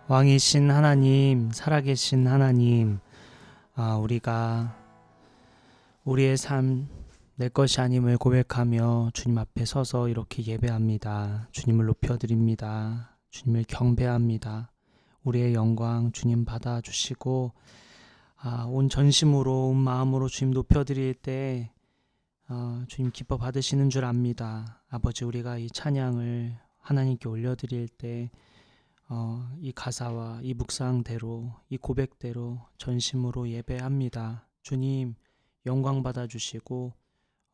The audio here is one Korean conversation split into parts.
왕이신 하나님, 살아계신 하나님, 우리가 우리의 삶 내 것이 아님을 고백하며 주님 앞에 서서 이렇게 예배합니다. 주님을 높여드립니다. 주님을 경배합니다. 우리의 영광 주님 받아주시고 온 전심으로 온 마음으로 주님 높여드릴 때 주님 기뻐 받으시는 줄 압니다. 아버지, 우리가 이 찬양을 하나님께 올려드릴 때 이 가사와 이 묵상대로 이 고백대로 전심으로 예배합니다. 주님 영광 받아주시고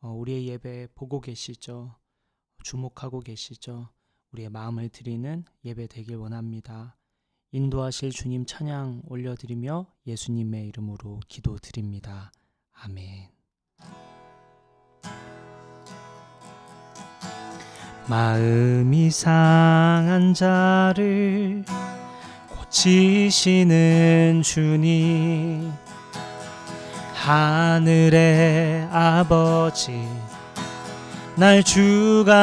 우리의 예배 보고 계시죠. 주목하고 계시죠. 우리의 마음을 드리는 예배 되길 원합니다. 인도하실 주님 찬양 올려드리며 예수님의 이름으로 기도드립니다. 아멘. 마음이 상한 자를 고치시는 주님, 하늘의 아버지 날 주관하소서.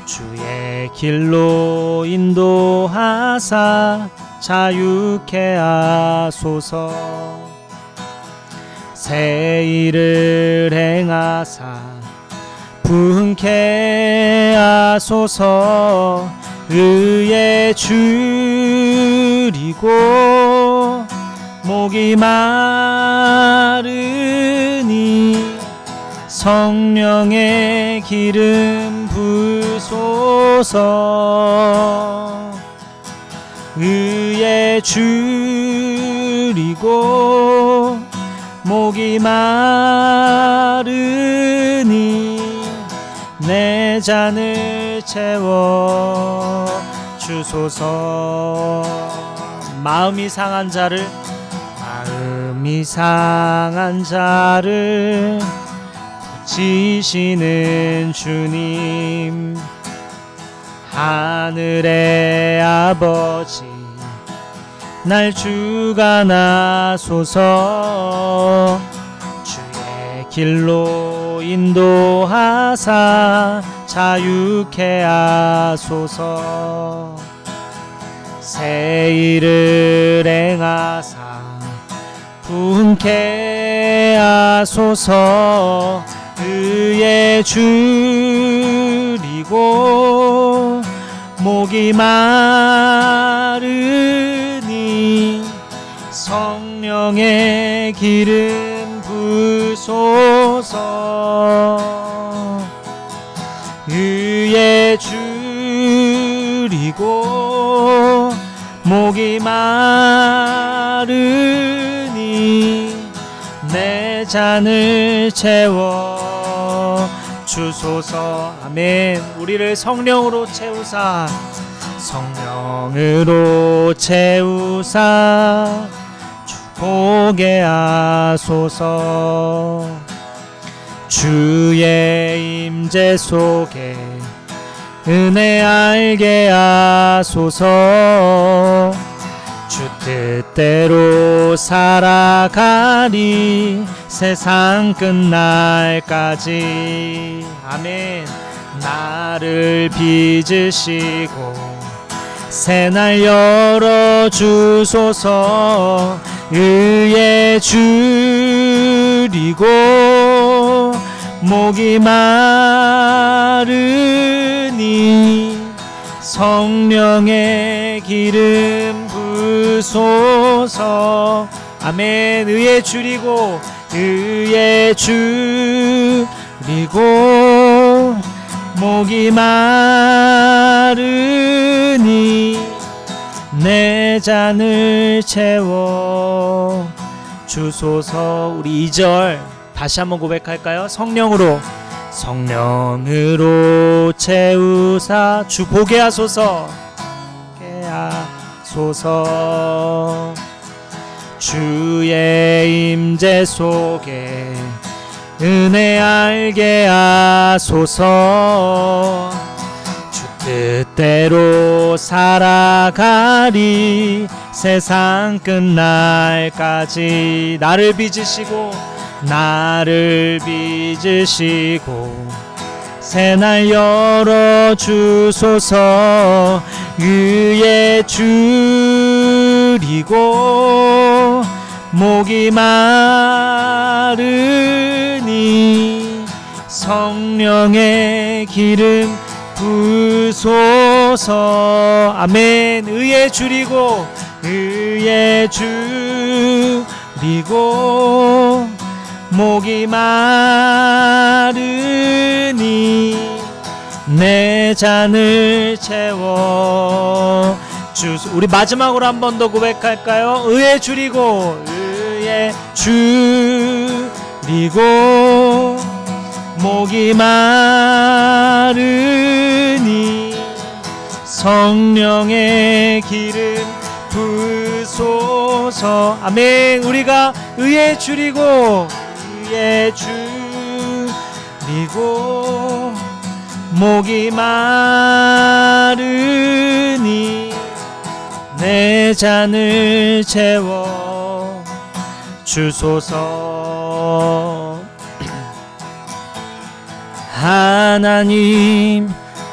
주의 길로 인도하사 자유케 하소서. 새 일을 행하사 분케 하소서. 의에 줄이고 목이 마르니 성령의 기름 부소서. 의에 줄이고 목이 마르니 내 잔을 채워 주소서. 마음이 상한 자를 고치시는 주님, 하늘의 아버지 날 주관하소서. 주의 길로 인도하사 자유케 하소서. 새 일을 행하사 분케 하소서. 의에 줄이고 목이 마르니 성령의 기름 부소서. 의에 줄이고 목이 마르니 내 잔을 채워 주소서. 아멘. 우리를 성령으로 채우사, 성령으로 채우사 주보게 하소서. 주의 임재 속에 은혜 알게 하소서. 주 뜻대로 살아가리 세상 끝날까지. 아멘. 나를 빚으시고 새날 열어주소서. 의에 줄이고 목이 마르니 성령의 기름 부소서. 아멘. 의에 줄이고 목이 마르니 내 잔을 채워 주소서. 우리 2절 다시 한번 고백할까요? 성령으로 채우사 주 보게 하소서. 주의 임재 속에 은혜 알게 하소서. 주 뜻대로 살아가리 세상 끝날까지. 나를 빚으시고 새날 열어주소서. 의에 줄이고 목이 마르니 성령의 기름 부소서. 아멘. 의에 줄이고 의에 줄이고 목이 마르니 내 잔을 채워 주소. 우리 마지막으로 한 번 더 고백할까요? 의에 줄이고 의에 줄이고 목이 마르니 성령의 기름 부소서. 아멘. 우리가 의에 줄이고 의에 줄이고 목이 마르니 내 잔을 채워 주소서. 하나님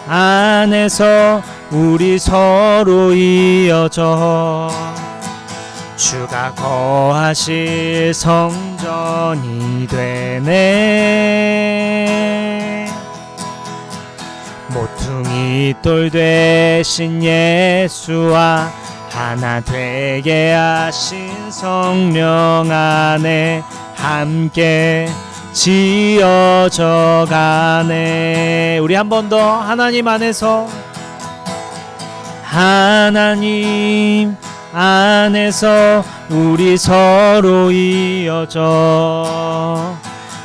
안에서 우리 서로 이어져 주가 거하실 성전이 되네. 모퉁이 돌 되신 예수와 하나 되게 하신 성령 안에 함께 지어져 가네. 우리 한 번 더 하나님 안에서 하나님 안에서 우리 서로 이어져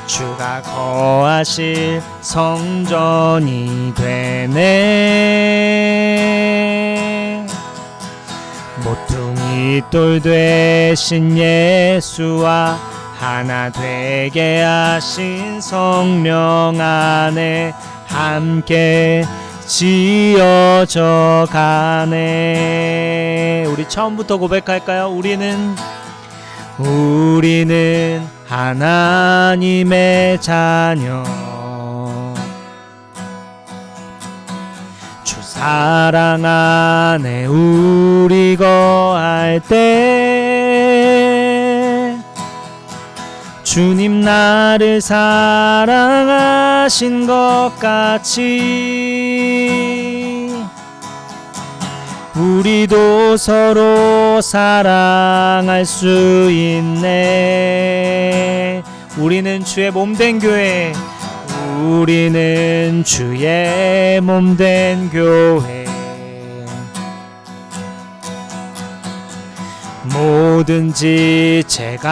주가 거하실 성전이 되네. 모퉁이 돌 되신 예수와 하나 되게 하신 성령 안에 함께 지어져 가네. 우리 처음부터 고백할까요? 우리는 하나님의 자녀, 주 사랑 안에 우리 거할 때 주님 나를 사랑하신 것 같이 우리도 서로 사랑할 수 있네. 우리는 주의 몸된 교회, 우리는 주의 몸된 교회. 뭐든지 제가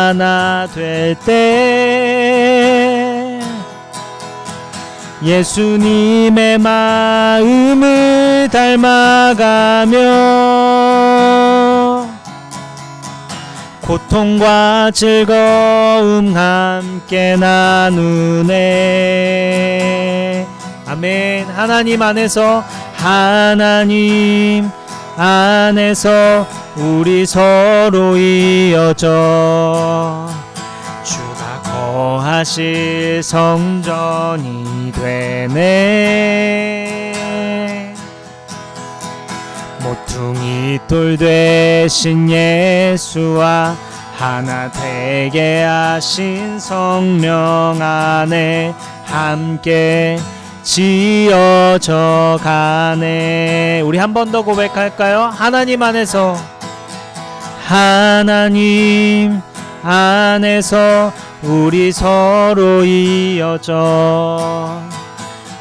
하나 될 때 예수님의 마음을 닮아가며 고통과 즐거움 함께 나누네. 아멘. 하나님 안에서 우리 서로 이어져 주가 거하실 성전이 되네. 모퉁이 돌 되신 예수와 하나 되게 하신 성령 안에 함께 지어져 가네. 우리 한 번 더 고백할까요? 하나님 안에서 우리 서로 이어져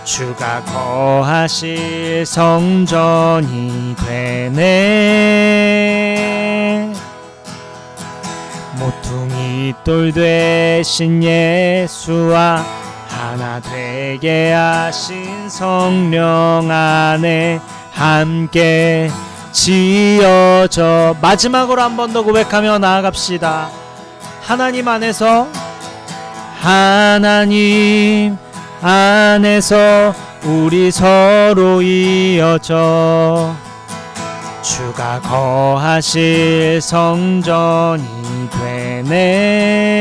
주가 거하실 성전이 되네. 모퉁이 돌 되신 예수와 하나 되게 하신 성령 안에 함께 지어져. 마지막으로 한 번 더 고백하며 나아갑시다. 하나님 안에서 우리 서로 이어져 주가 거하실 성전이 되네.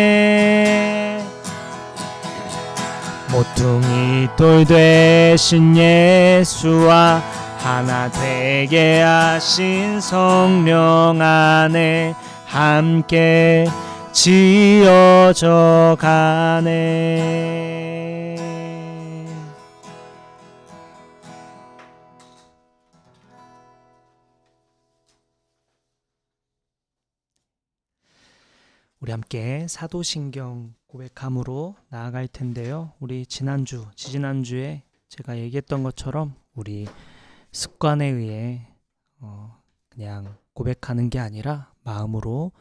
모퉁이 깃돌 되신 예수와 하나 되게 하신 성령 안에 함께 지어져 가네. 우리 함께 사도신경 고백함으로 나아갈 텐데요. 우리 지지난주에 제가 얘기했던 것처럼 우리 습관에 의해 그냥 고백하는 게 아니라 마음으로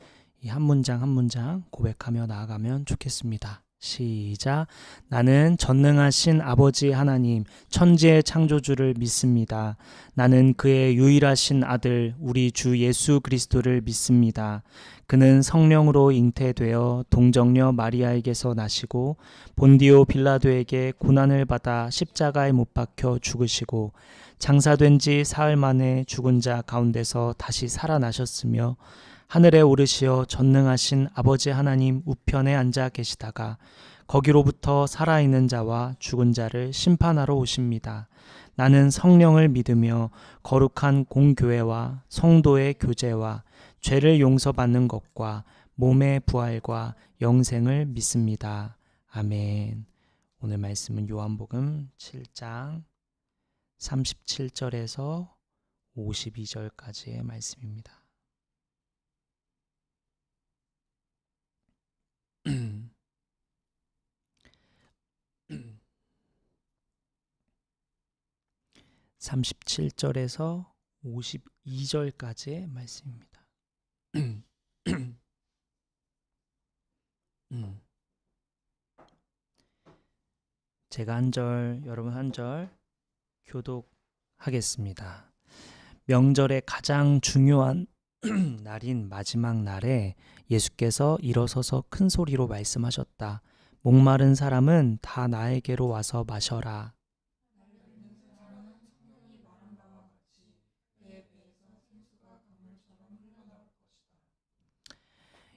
이 한 문장 한 문장 고백하며 나아가면 좋겠습니다. 시작. 나는 전능하신 아버지 하나님 천지의 창조주를 믿습니다. 나는 그의 유일하신 아들 우리 주 예수 그리스도를 믿습니다. 그는 성령으로 잉태되어 동정녀 마리아에게서 나시고 본디오 빌라도에게 고난을 받아 십자가에 못 박혀 죽으시고 장사된 지 사흘 만에 죽은 자 가운데서 다시 살아나셨으며 하늘에 오르시어 전능하신 아버지 하나님 우편에 앉아 계시다가 거기로부터 살아있는 자와 죽은 자를 심판하러 오십니다. 나는 성령을 믿으며 거룩한 공교회와 성도의 교제와 죄를 용서받는 것과 몸의 부활과 영생을 믿습니다. 아멘. 오늘 말씀은 요한복음 7장 37절에서 52절까지의 말씀입니다. 37절에서 52절까지의 말씀입니다. 제가 한 절, 여러분 한 절 교독하겠습니다. 명절의 가장 중요한 날인 마지막 날에 예수께서 일어서서 큰 소리로 말씀하셨다. 목마른 사람은 다 나에게로 와서 마셔라.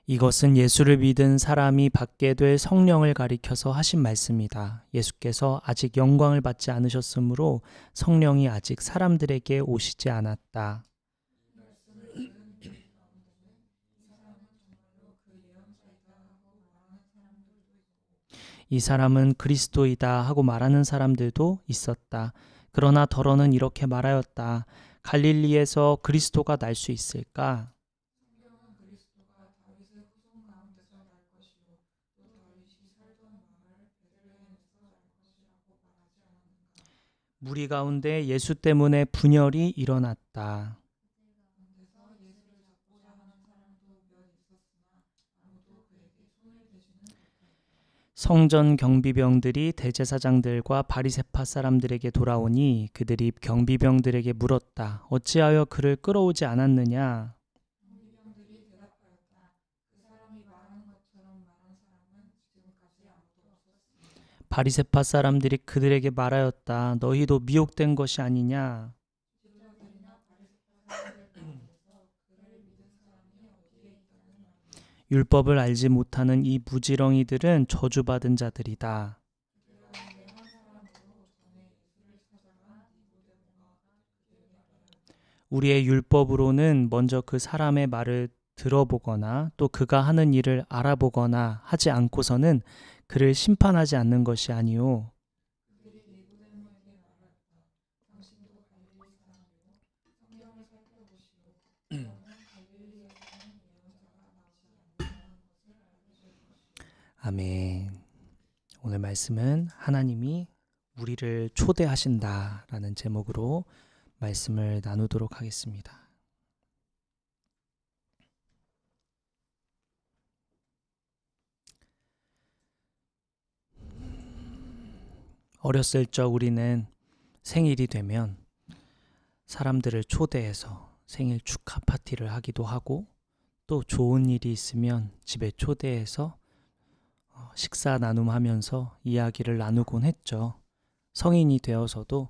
이것은 예수를 믿은 사람이 받게 될 성령을 가리켜서 하신 말씀이다. 예수께서 아직 영광을 받지 않으셨으므로 성령이 아직 사람들에게 오시지 않았다. 이 사람은 그리스도이다 하고 말하는 사람들도 있었다. 그러나 더러는 이렇게 말하였다. 갈릴리에서 그리스도가 날 수 있을까? 무리 가운데 예수 때문에 분열이 일어났다. 성전 경비병들이 대제사장들과 바리새파 사람들에게 돌아오니 그들이 경비병들에게 물었다. 어찌하여 그를 끌어오지 않았느냐? 바리새파 사람들이 그들에게 말하였다. 너희도 미혹된 것이 아니냐? 율법을 알지 못하는 이 무지렁이들은 저주받은 자들이다. 우리의 율법으로는 먼저 그 사람의 말을 들어보거나 또 그가 하는 일을 알아보거나 하지 않고서는 그를 심판하지 않는 것이 아니오. 아멘. 오늘 말씀은 하나님이 우리를 초대하신다라는 제목으로 말씀을 나누도록 하겠습니다. 어렸을 적 우리는 생일이 되면 사람들을 초대해서 생일 축하 파티를 하기도 하고 또 좋은 일이 있으면 집에 초대해서 식사 나눔하면서 이야기를 나누곤 했죠. 성인이 되어서도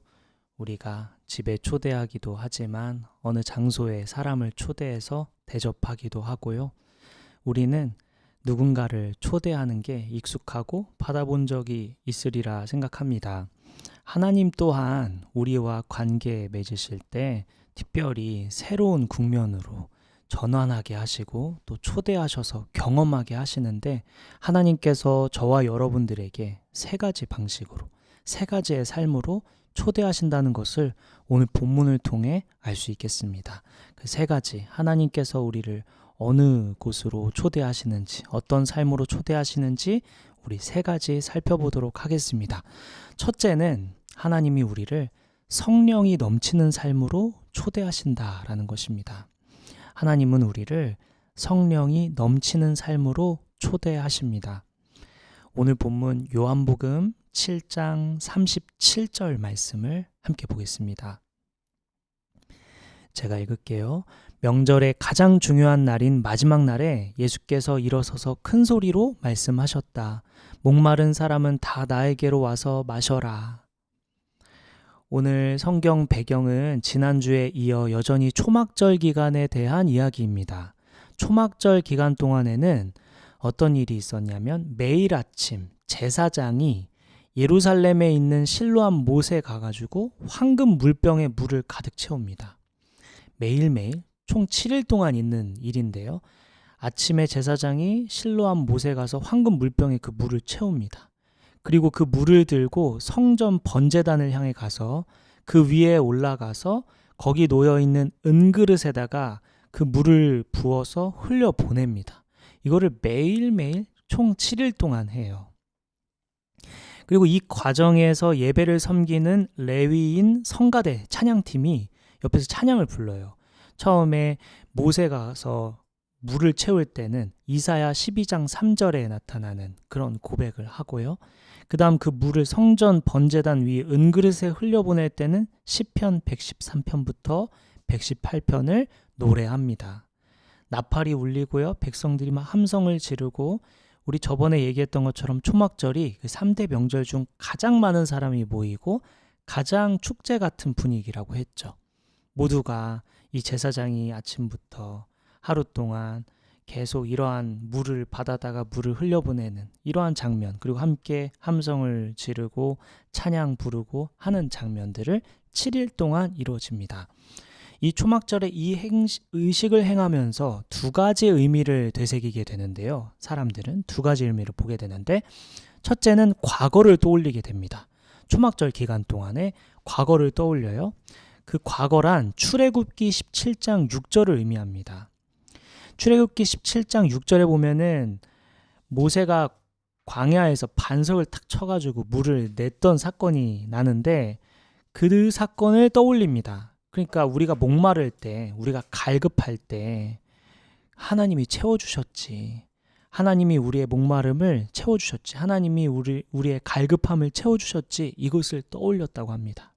우리가 집에 초대하기도 하지만 어느 장소에 사람을 초대해서 대접하기도 하고요. 우리는 누군가를 초대하는 게 익숙하고 받아본 적이 있으리라 생각합니다. 하나님 또한 우리와 관계 맺으실 때 특별히 새로운 국면으로 전환하게 하시고 또 초대하셔서 경험하게 하시는데, 하나님께서 저와 여러분들에게 세 가지 방식으로, 세 가지의 삶으로 초대하신다는 것을 오늘 본문을 통해 알 수 있겠습니다. 그 세 가지, 하나님께서 우리를 어느 곳으로 초대하시는지, 어떤 삶으로 초대하시는지 우리 세 가지 살펴보도록 하겠습니다. 첫째는 하나님이 우리를 성령이 넘치는 삶으로 초대하신다라는 것입니다. 하나님은 우리를 성령이 넘치는 삶으로 초대하십니다. 오늘 본문 요한복음 7장 37절 말씀을 함께 보겠습니다. 제가 읽을게요. 명절의 가장 중요한 날인 마지막 날에 예수께서 일어서서 큰 소리로 말씀하셨다. 목마른 사람은 다 나에게로 와서 마셔라. 오늘 성경 배경은 지난주에 이어 여전히 초막절 기간에 대한 이야기입니다. 초막절 기간 동안에는 어떤 일이 있었냐면 매일 아침 제사장이 예루살렘에 있는 실로암 못에 가가지고 황금 물병에 물을 가득 채웁니다. 매일매일 총 7일 동안 있는 일인데요. 아침에 제사장이 실로암 못에 가서 황금 물병에 그 물을 채웁니다. 그리고 그 물을 들고 성전 번제단을 향해 가서 그 위에 올라가서 거기 놓여있는 은그릇에다가 그 물을 부어서 흘려 보냅니다. 이거를 매일매일 총 7일 동안 해요. 그리고 이 과정에서 예배를 섬기는 레위인 성가대 찬양팀이 옆에서 찬양을 불러요. 처음에 모세 가서 물을 채울 때는 이사야 12장 3절에 나타나는 그런 고백을 하고요. 그 다음 그 물을 성전 번제단 위 은그릇에 흘려보낼 때는 시편 113편부터 118편을 노래합니다. 나팔이 울리고요. 백성들이 막 함성을 지르고, 우리 저번에 얘기했던 것처럼 초막절이 그 3대 명절 중 가장 많은 사람이 모이고 가장 축제 같은 분위기라고 했죠. 모두가 이 제사장이 아침부터 하루 동안 계속 이러한 물을 받아다가 물을 흘려보내는 이러한 장면, 그리고 함께 함성을 지르고 찬양 부르고 하는 장면들을 7일 동안 이루어집니다. 이 초막절에 이 의식을 행하면서 두 가지 의미를 되새기게 되는데요. 사람들은 두 가지 의미를 보게 되는데, 첫째는 과거를 떠올리게 됩니다. 초막절 기간 동안에 과거를 떠올려요. 그 과거란 출애굽기 17장 6절을 의미합니다. 출애굽기 17장 6절에 보면은 모세가 광야에서 반석을 탁 쳐가지고 물을 냈던 사건이 나는데, 그 사건을 떠올립니다. 그러니까 우리가 목마를 때, 우리가 갈급할 때 하나님이 채워주셨지. 하나님이 우리의 목마름을 채워주셨지. 하나님이 우리의 갈급함을 채워주셨지. 이것을 떠올렸다고 합니다.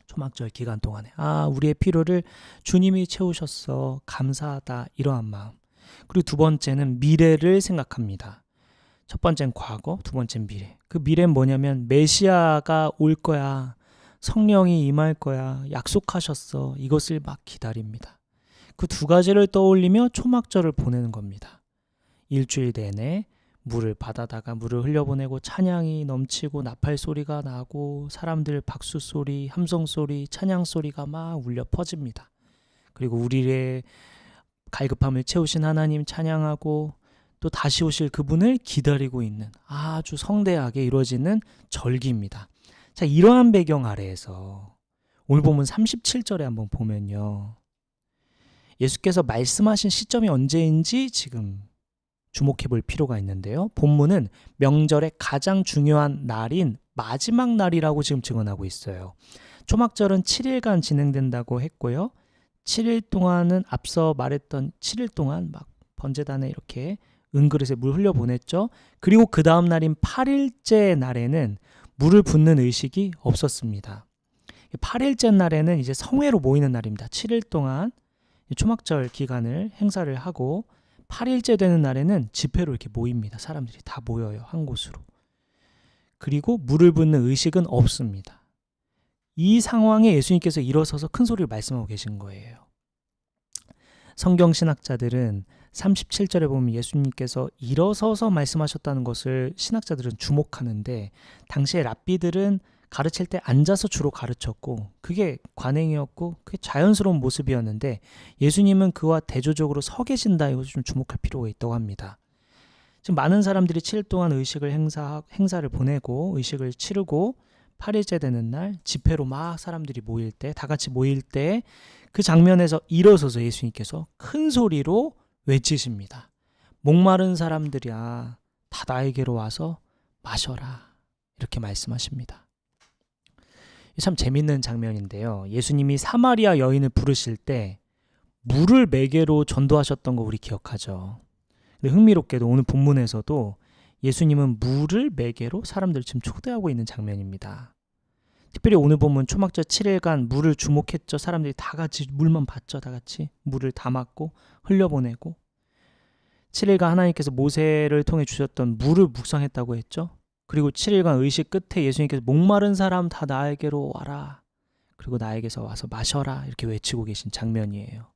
초막절 기간 동안에 우리의 필요를 주님이 채우셨어, 감사하다, 이러한 마음. 그리고 두 번째는 미래를 생각합니다. 첫 번째는 과거, 두 번째는 미래. 그 미래는 뭐냐면 메시아가 올 거야, 성령이 임할 거야, 약속하셨어. 이것을 막 기다립니다. 그 두 가지를 떠올리며 초막절을 보내는 겁니다. 일주일 내내 물을 받아다가 물을 흘려보내고 찬양이 넘치고 나팔 소리가 나고 사람들 박수 소리, 함성 소리, 찬양 소리가 막 울려 퍼집니다. 그리고 우리의 갈급함을 채우신 하나님 찬양하고 또 다시 오실 그분을 기다리고 있는 아주 성대하게 이루어지는 절기입니다. 자, 이러한 배경 아래에서 오늘 본문 37절에 한번 보면요, 예수께서 말씀하신 시점이 언제인지 지금 주목해 볼 필요가 있는데요. 본문은 명절의 가장 중요한 날인 마지막 날이라고 지금 증언하고 있어요. 초막절은 7일간 진행된다고 했고요. 7일 동안은 앞서 말했던 7일 동안 막 번제단에 이렇게 은그릇에 물 흘려보냈죠. 그리고 그 다음 날인 8일째 날에는 물을 붓는 의식이 없었습니다. 8일째 날에는 이제 성회로 모이는 날입니다. 7일 동안 초막절 기간을 행사를 하고 8일째 되는 날에는 집회로 이렇게 모입니다. 사람들이 다 모여요, 한 곳으로. 그리고 물을 붓는 의식은 없습니다. 이 상황에 예수님께서 일어서서 큰 소리를 말씀하고 계신 거예요. 성경 신학자들은 37절에 보면 예수님께서 일어서서 말씀하셨다는 것을 신학자들은 주목하는데, 당시에 랍비들은 가르칠 때 앉아서 주로 가르쳤고 그게 관행이었고 그게 자연스러운 모습이었는데 예수님은 그와 대조적으로 서 계신다. 이것을 좀 주목할 필요가 있다고 합니다. 지금 많은 사람들이 7일 동안 의식을 행사를 보내고 의식을 치르고 8일째 되는 날 집회로 막 사람들이 모일 때 다 같이 모일 때 그 장면에서 일어서서 예수님께서 큰 소리로 외치십니다. 목마른 사람들이야 다 나에게로 와서 마셔라. 이렇게 말씀하십니다. 참 재밌는 장면인데요. 예수님이 사마리아 여인을 부르실 때 물을 매개로 전도하셨던 거 우리 기억하죠. 근데 흥미롭게도 오늘 본문에서도 예수님은 물을 매개로 사람들을 지금 초대하고 있는 장면입니다. 특별히 오늘 본문 초막절 7일간 물을 주목했죠. 사람들이 다 같이 물만 받죠. 다 같이 물을 담았고 흘려보내고 7일간 하나님께서 모세를 통해 주셨던 물을 묵상했다고 했죠. 그리고 7일간 의식 끝에 예수님께서 목마른 사람 다 나에게로 와라. 그리고 나에게서 와서 마셔라. 이렇게 외치고 계신 장면이에요.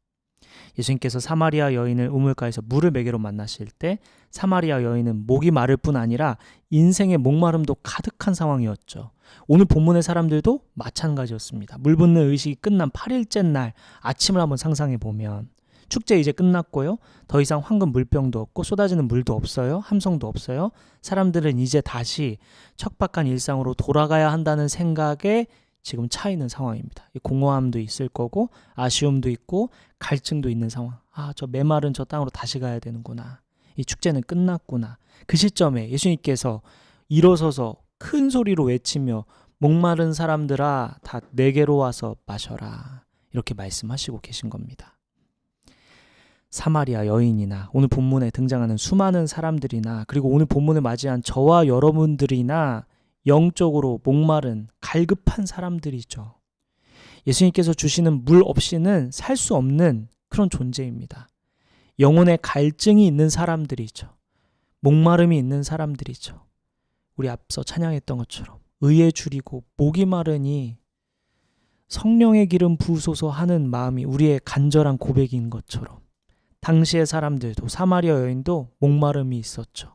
예수님께서 사마리아 여인을 우물가에서 물을 매개로 만나실 때 사마리아 여인은 목이 마를 뿐 아니라 인생의 목마름도 가득한 상황이었죠. 오늘 본문의 사람들도 마찬가지였습니다. 물 붓는 의식이 끝난 8일째 날 아침을 한번 상상해 보면 축제 이제 끝났고요. 더 이상 황금 물병도 없고 쏟아지는 물도 없어요. 함성도 없어요. 사람들은 이제 다시 척박한 일상으로 돌아가야 한다는 생각에 지금 차 있는 상황입니다. 공허함도 있을 거고 아쉬움도 있고 갈증도 있는 상황. 저 메마른 저 땅으로 다시 가야 되는구나. 이 축제는 끝났구나. 그 시점에 예수님께서 일어서서 큰 소리로 외치며 목마른 사람들아 다 내게로 와서 마셔라. 이렇게 말씀하시고 계신 겁니다. 사마리아 여인이나 오늘 본문에 등장하는 수많은 사람들이나 그리고 오늘 본문을 맞이한 저와 여러분들이나 영적으로 목마른 갈급한 사람들이죠. 예수님께서 주시는 물 없이는 살 수 없는 그런 존재입니다. 영혼의 갈증이 있는 사람들이죠. 목마름이 있는 사람들이죠. 우리 앞서 찬양했던 것처럼 의에 줄이고 목이 마르니 성령의 기름 부으소서 하는 마음이 우리의 간절한 고백인 것처럼 당시의 사람들도 사마리아 여인도 목마름이 있었죠.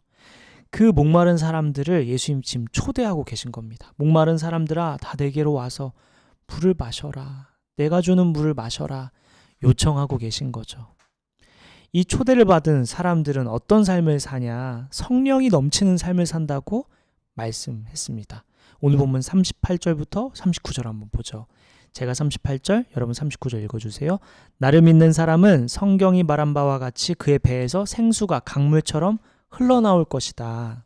그 목마른 사람들을 예수님 지금 초대하고 계신 겁니다. 목마른 사람들아 다 내게로 와서 물을 마셔라. 내가 주는 물을 마셔라. 요청하고 계신 거죠. 이 초대를 받은 사람들은 어떤 삶을 사냐? 성령이 넘치는 삶을 산다고 말씀했습니다. 오늘 본문 38절부터 39절 한번 보죠. 제가 38절, 여러분 39절 읽어주세요. 나를 믿는 사람은 성경이 말한 바와 같이 그의 배에서 생수가 강물처럼 흘러나올 것이다.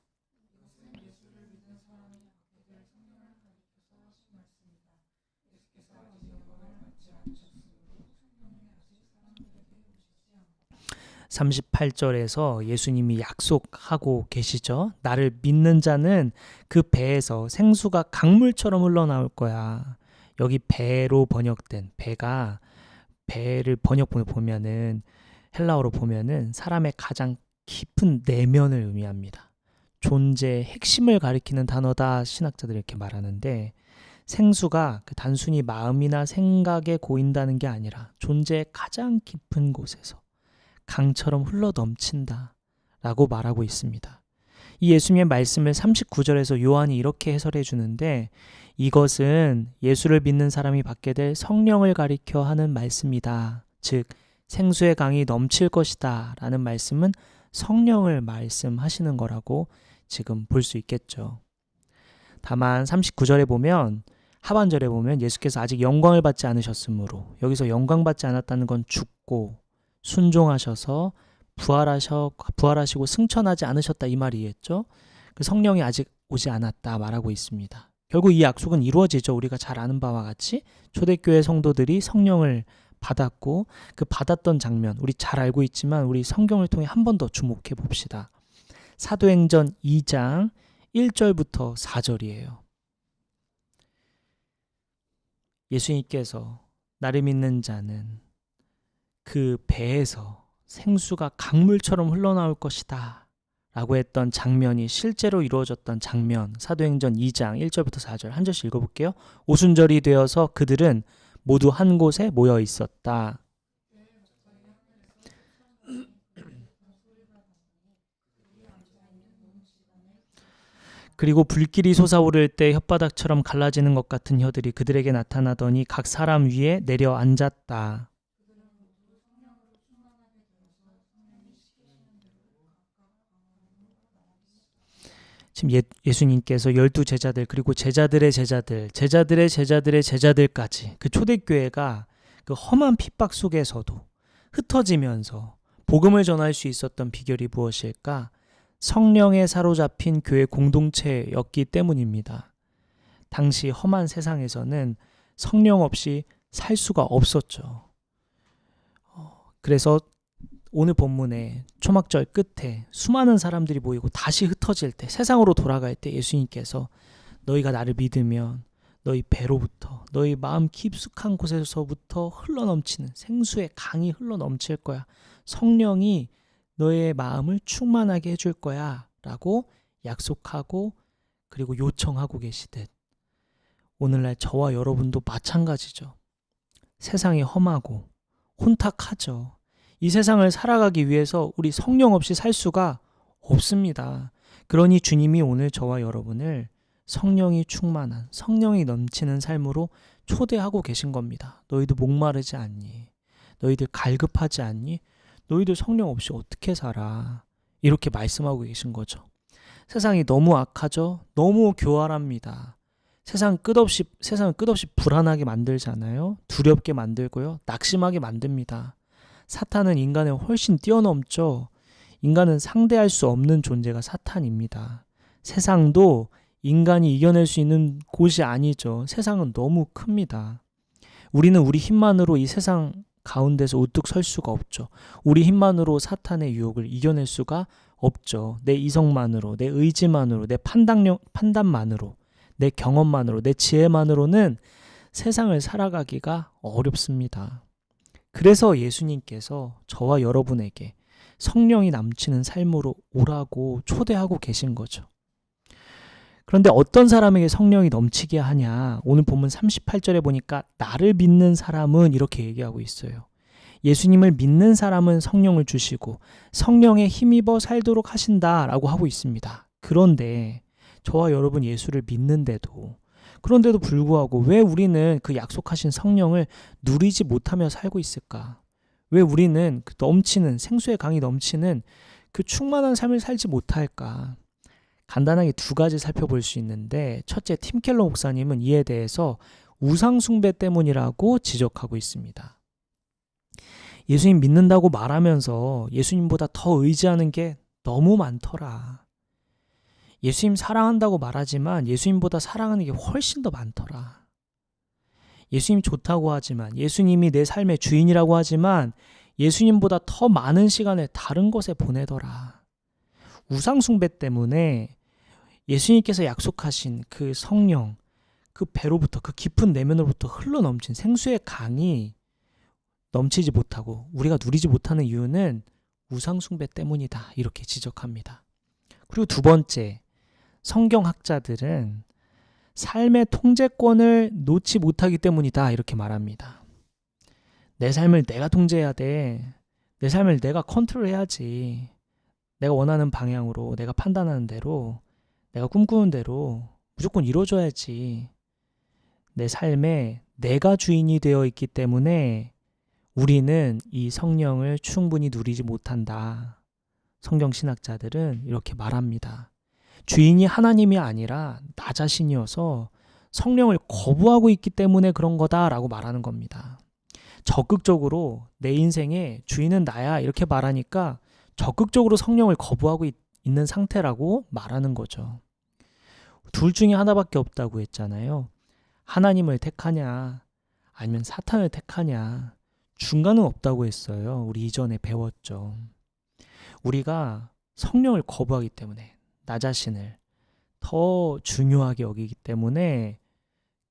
(38절에서) 예수님이 약속하고 계시죠. 나를 믿는 자는 그 배에서 생수가 강물처럼 흘러나올 거야. 여기 배로 번역된 배가 배를 번역본을 보면은 헬라어로 보면은 사람의 가장 깊은 내면을 의미합니다. 존재의 핵심을 가리키는 단어다 신학자들이 이렇게 말하는데 생수가 단순히 마음이나 생각에 고인다는 게 아니라 존재의 가장 깊은 곳에서 강처럼 흘러 넘친다 라고 말하고 있습니다. 이 예수님의 말씀을 39절에서 요한이 이렇게 해설해 주는데 이것은 예수를 믿는 사람이 받게 될 성령을 가리켜 하는 말씀이다. 즉 생수의 강이 넘칠 것이다 라는 말씀은 성령을 말씀하시는 거라고 지금 볼 수 있겠죠. 다만 39절에 보면 하반절에 보면 예수께서 아직 영광을 받지 않으셨으므로 여기서 영광 받지 않았다는 건 죽고 순종하셔서 부활하시고 승천하지 않으셨다 이 말이겠죠. 그 성령이 아직 오지 않았다 말하고 있습니다. 결국 이 약속은 이루어지죠. 우리가 잘 아는 바와 같이 초대교회 성도들이 성령을 받았고 그 받았던 장면 우리 잘 알고 있지만 우리 성경을 통해 한 번 더 주목해 봅시다. 사도행전 2장 1절부터 4절이에요. 예수님께서 나를 믿는 자는 그 배에서 생수가 강물처럼 흘러나올 것이다 라고 했던 장면이 실제로 이루어졌던 장면 사도행전 2장 1절부터 4절 한 절씩 읽어볼게요. 오순절이 되어서 그들은 모두 한 곳에 모여 있었다. 그리고 불길이 솟아오를 때 혓바닥처럼 갈라지는 것 같은 혀들이 그들에게 나타나더니 각 사람 위에 내려앉았다. 지금 예수님께서 12제자들 그리고 제자들의 제자들, 제자들의 제자들의 제자들까지 그 초대교회가 그 험한 핍박 속에서도 흩어지면서 복음을 전할 수 있었던 비결이 무엇일까? 성령에 사로잡힌 교회 공동체였기 때문입니다. 당시 험한 세상에서는 성령 없이 살 수가 없었죠. 그래서 오늘 본문의 초막절 끝에 수많은 사람들이 모이고 다시 흩어질 때, 세상으로 돌아갈 때 예수님께서 너희가 나를 믿으면 너희 배로부터, 너희 마음 깊숙한 곳에서부터 흘러넘치는 생수의 강이 흘러넘칠 거야. 성령이 너의 마음을 충만하게 해줄 거야 라고 약속하고 그리고 요청하고 계시듯 오늘날 저와 여러분도 마찬가지죠. 세상이 험하고 혼탁하죠. 이 세상을 살아가기 위해서 우리 성령 없이 살 수가 없습니다. 그러니 주님이 오늘 저와 여러분을 성령이 충만한, 성령이 넘치는 삶으로 초대하고 계신 겁니다. 너희도 목마르지 않니? 너희들 갈급하지 않니? 너희들 성령 없이 어떻게 살아? 이렇게 말씀하고 계신 거죠. 세상이 너무 악하죠? 너무 교활합니다. 세상을 끝없이 불안하게 만들잖아요. 두렵게 만들고요. 낙심하게 만듭니다. 사탄은 인간을 훨씬 뛰어넘죠. 인간은 상대할 수 없는 존재가 사탄입니다. 세상도 인간이 이겨낼 수 있는 곳이 아니죠. 세상은 너무 큽니다. 우리는 우리 힘만으로 이 세상 가운데서 우뚝 설 수가 없죠. 우리 힘만으로 사탄의 유혹을 이겨낼 수가 없죠. 내 이성만으로, 내 의지만으로, 내 판단만으로, 내 경험만으로, 내 지혜만으로는 세상을 살아가기가 어렵습니다. 그래서 예수님께서 저와 여러분에게 성령이 넘치는 삶으로 오라고 초대하고 계신 거죠. 그런데 어떤 사람에게 성령이 넘치게 하냐? 오늘 본문 38절에 보니까 나를 믿는 사람은 이렇게 얘기하고 있어요. 예수님을 믿는 사람은 성령을 주시고 성령에 힘입어 살도록 하신다라고 하고 있습니다. 그런데 저와 여러분 예수를 믿는데도 그런데도 불구하고 왜 우리는 그 약속하신 성령을 누리지 못하며 살고 있을까? 왜 우리는 그 넘치는 생수의 강이 넘치는 그 충만한 삶을 살지 못할까? 간단하게 두 가지 살펴볼 수 있는데 첫째, 팀 켈러 목사님은 이에 대해서 우상 숭배 때문이라고 지적하고 있습니다. 예수님 믿는다고 말하면서 예수님보다 더 의지하는 게 너무 많더라. 예수님 사랑한다고 말하지만 예수님보다 사랑하는 게 훨씬 더 많더라. 예수님 좋다고 하지만 예수님이 내 삶의 주인이라고 하지만 예수님보다 더 많은 시간을 다른 것에 보내더라. 우상 숭배 때문에 예수님께서 약속하신 그 성령, 그 배로부터 그 깊은 내면으로부터 흘러넘친 생수의 강이 넘치지 못하고 우리가 누리지 못하는 이유는 우상 숭배 때문이다. 이렇게 지적합니다. 그리고 두 번째, 성경학자들은 삶의 통제권을 놓지 못하기 때문이다. 이렇게 말합니다. 내 삶을 내가 통제해야 돼. 내 삶을 내가 컨트롤해야지. 내가 원하는 방향으로, 내가 판단하는 대로, 내가 꿈꾸는 대로 무조건 이루어져야지. 내 삶에 내가 주인이 되어 있기 때문에 우리는 이 성령을 충분히 누리지 못한다. 성경신학자들은 이렇게 말합니다. 주인이 하나님이 아니라 나 자신이어서 성령을 거부하고 있기 때문에 그런 거다라고 말하는 겁니다. 적극적으로 내 인생의 주인은 나야 이렇게 말하니까 적극적으로 성령을 거부하고 있는 상태라고 말하는 거죠. 둘 중에 하나밖에 없다고 했잖아요. 하나님을 택하냐 아니면 사탄을 택하냐, 중간은 없다고 했어요. 우리 이전에 배웠죠. 우리가 성령을 거부하기 때문에 나 자신을 더 중요하게 여기기 때문에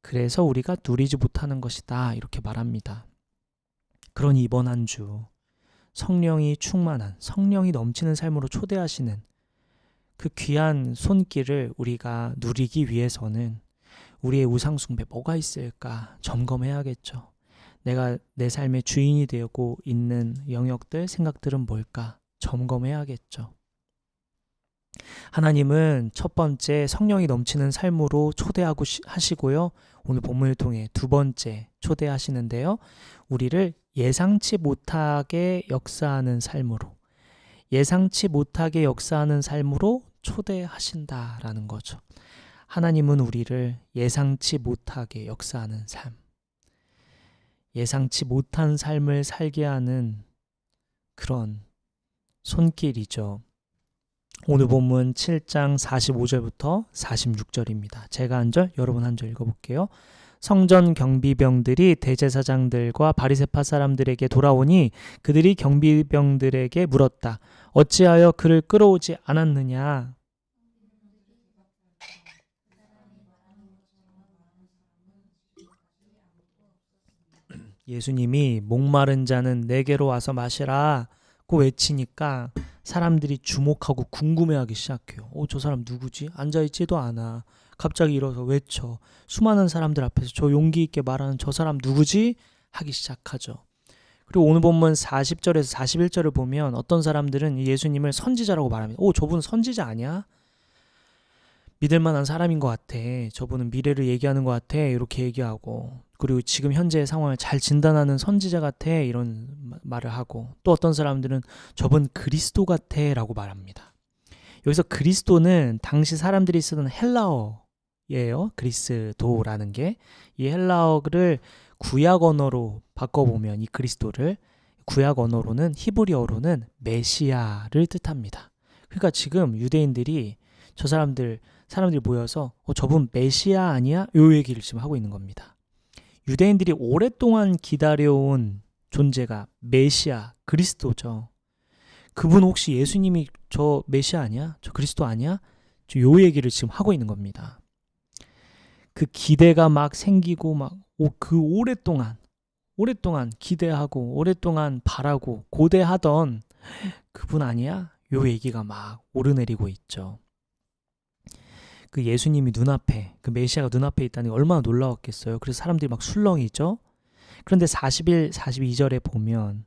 그래서 우리가 누리지 못하는 것이다 이렇게 말합니다. 그러니 이번 한 주 성령이 충만한, 성령이 넘치는 삶으로 초대하시는 그 귀한 손길을 우리가 누리기 위해서는 우리의 우상숭배 뭐가 있을까 점검해야겠죠. 내가 내 삶의 주인이 되고 있는 영역들, 생각들은 뭘까 점검해야겠죠. 하나님은 첫 번째 성령이 넘치는 삶으로 초대하고 하시고요. 오늘 본문을 통해 두 번째 초대하시는데요. 우리를 예상치 못하게 역사하는 삶으로, 예상치 못하게 역사하는 삶으로 초대하신다라는 거죠. 하나님은 우리를 예상치 못하게 역사하는 삶, 예상치 못한 삶을 살게 하는 그런 손길이죠. 오늘 본문 7장 45절부터 46절입니다. 제가 한 절, 여러분 한 절 읽어볼게요. 성전 경비병들이 대제사장들과 바리새파 사람들에게 돌아오니 그들이 경비병들에게 물었다. 어찌하여 그를 끌어오지 않았느냐? 예수님이 목마른 자는 내게로 와서 마시라고 외치니까 사람들이 주목하고 궁금해하기 시작해요. 저 사람 누구지? 앉아있지도 않아. 갑자기 일어서 외쳐. 수많은 사람들 앞에서 저 용기 있게 말하는 저 사람 누구지? 하기 시작하죠. 그리고 오늘 본문 40절에서 41절을 보면 어떤 사람들은 예수님을 선지자라고 말합니다. 저분 선지자 아니야? 믿을 만한 사람인 것 같아. 저분은 미래를 얘기하는 것 같아. 이렇게 얘기하고, 그리고 지금 현재의 상황을 잘 진단하는 선지자 같아. 이런 말을 하고, 또 어떤 사람들은 저분 그리스도 같아 라고 말합니다. 여기서 그리스도는 당시 사람들이 쓰던 헬라어예요. 그리스도라는 게. 이 헬라어를 구약 언어로 바꿔보면 이 그리스도를, 구약 언어로는, 히브리어로는 메시아를 뜻합니다. 그러니까 지금 유대인들이 사람들이 모여서 저분 메시아 아니야? 요 얘기를 지금 하고 있는 겁니다. 유대인들이 오랫동안 기다려온 존재가 메시아, 그리스도죠. 그분 혹시 예수님이 저 메시아 아니야? 저 그리스도 아니야? 요 얘기를 지금 하고 있는 겁니다. 그 기대가 막 생기고 그 오랫동안 기대하고 오랫동안 바라고 고대하던 그분 아니야? 요 얘기가 막 오르내리고 있죠. 그 예수님이 눈앞에, 그 메시아가 눈앞에 있다니 얼마나 놀라웠겠어요. 그래서 사람들이 막 술렁이죠. 그런데 42절에 보면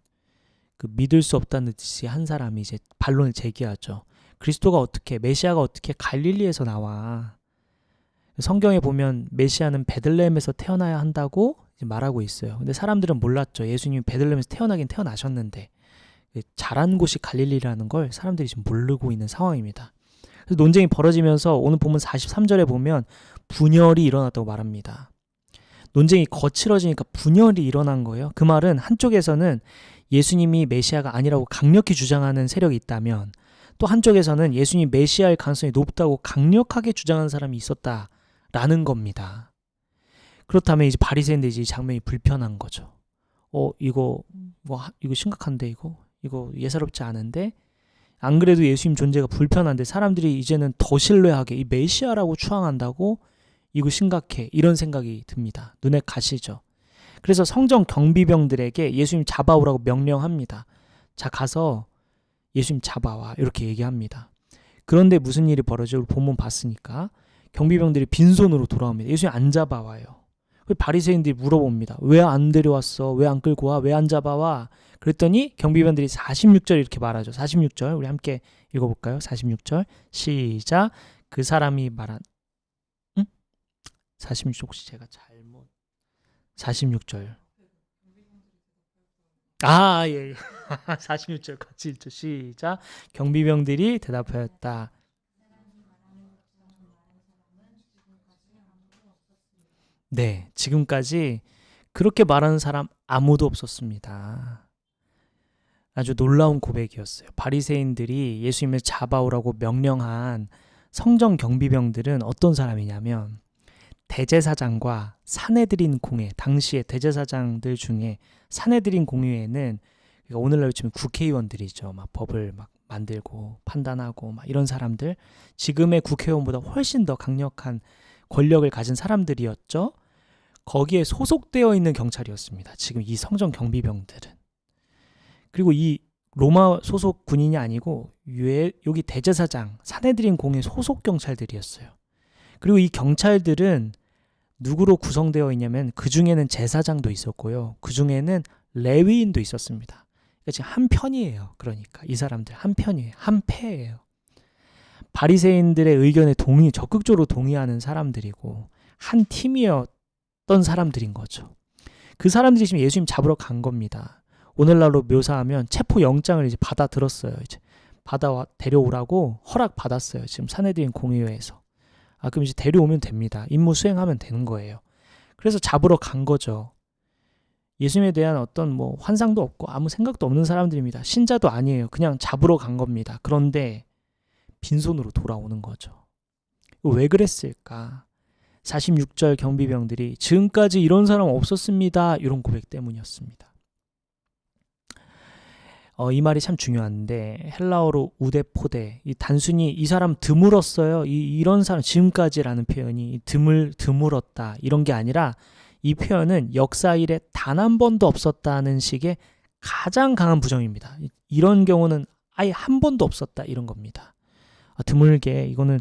그 믿을 수 없다는 듯이 한 사람이 이제 반론을 제기하죠. 메시아가 어떻게 갈릴리에서 나와? 성경에 보면 메시아는 베들레헴에서 태어나야 한다고 말하고 있어요. 근데 사람들은 몰랐죠. 예수님이 베들레헴에서 태어나긴 태어나셨는데 자란 곳이 갈릴리라는 걸 사람들이 지금 모르고 있는 상황입니다. 그래서 논쟁이 벌어지면서 오늘 본문 43절에 보면 분열이 일어났다고 말합니다. 논쟁이 거칠어지니까 분열이 일어난 거예요. 그 말은 한쪽에서는 예수님이 메시아가 아니라고 강력히 주장하는 세력이 있다면, 또 한쪽에서는 예수님이 메시아일 가능성이 높다고 강력하게 주장하는 사람이 있었다라는 겁니다. 그렇다면 이제 바리새인들이 이제 이 장면이 불편한 거죠. 이거 심각한데, 이거 예사롭지 않은데, 안 그래도 예수님 존재가 불편한데 사람들이 이제는 더 신뢰하게 이 메시아라고 추앙한다고? 이거 심각해. 이런 생각이 듭니다. 눈에 가시죠. 그래서 성전 경비병들에게 예수님 잡아오라고 명령합니다. 자, 가서 예수님 잡아와. 이렇게 얘기합니다. 그런데 무슨 일이 벌어져? 우리 본문 봤으니까 경비병들이 빈손으로 돌아옵니다. 예수님 안 잡아와요. 바리새인들이 물어봅니다. 왜 안 데려왔어? 왜 안 끌고 와? 왜 안 잡아와? 그랬더니 경비병들이 46절 이렇게 말하죠. 46절 우리 함께 읽어볼까요? 46절 시작. 그 사람이 말한 46절 혹시 제가 잘못 46절 예. 46절 같이 읽죠. 시작. 경비병들이 대답하였다. 네, 지금까지 그렇게 말하는 사람 아무도 없었습니다. 아주 놀라운 고백이었어요. 바리새인들이 예수님을 잡아오라고 명령한 성전 경비병들은 어떤 사람이냐면 대제사장과 산헤드린 공회, 당시의 대제사장들 중에 산헤드린 공회에는 오늘날로 치면 국회의원들이죠. 막 법을 막 만들고 판단하고 막 이런 사람들, 지금의 국회의원보다 훨씬 더 강력한 권력을 가진 사람들이었죠. 거기에 소속되어 있는 경찰이었습니다. 지금 이 성전 경비병들은. 그리고 이 로마 소속 군인이 아니고 여기 대제사장, 산헤드린 공회 소속 경찰들이었어요. 그리고 이 경찰들은 누구로 구성되어 있냐면 그 중에는 제사장도 있었고요. 그 중에는 레위인도 있었습니다. 그러니까 지금 한 편이에요. 그러니까 이 사람들 한 편이에요. 한 패예요. 바리새인들의 의견에 적극적으로 동의하는 사람들이고 한 팀이었던 사람들인 거죠. 그 사람들이 지금 예수님 잡으러 간 겁니다. 오늘날로 묘사하면 체포 영장을 이제 받아들었어요. 이제 데려오라고 허락 받았어요. 지금 사내들인 공의회에서. 그럼 이제 데려오면 됩니다. 임무 수행하면 되는 거예요. 그래서 잡으러 간 거죠. 예수님에 대한 어떤 환상도 없고 아무 생각도 없는 사람들입니다. 신자도 아니에요. 그냥 잡으러 간 겁니다. 그런데 빈손으로 돌아오는 거죠. 왜 그랬을까? 46절 경비병들이 지금까지 이런 사람 없었습니다. 이런 고백 때문이었습니다. 이 말이 참 중요한데 헬라어로 우데포데, 단순히 이 사람 드물었어요. 이런 사람 지금까지라는 표현이 드물었다 이런 게 아니라 이 표현은 역사 일에 단 한 번도 없었다는 식의 가장 강한 부정입니다. 이런 경우는 아예 한 번도 없었다 이런 겁니다. 드물게 이거는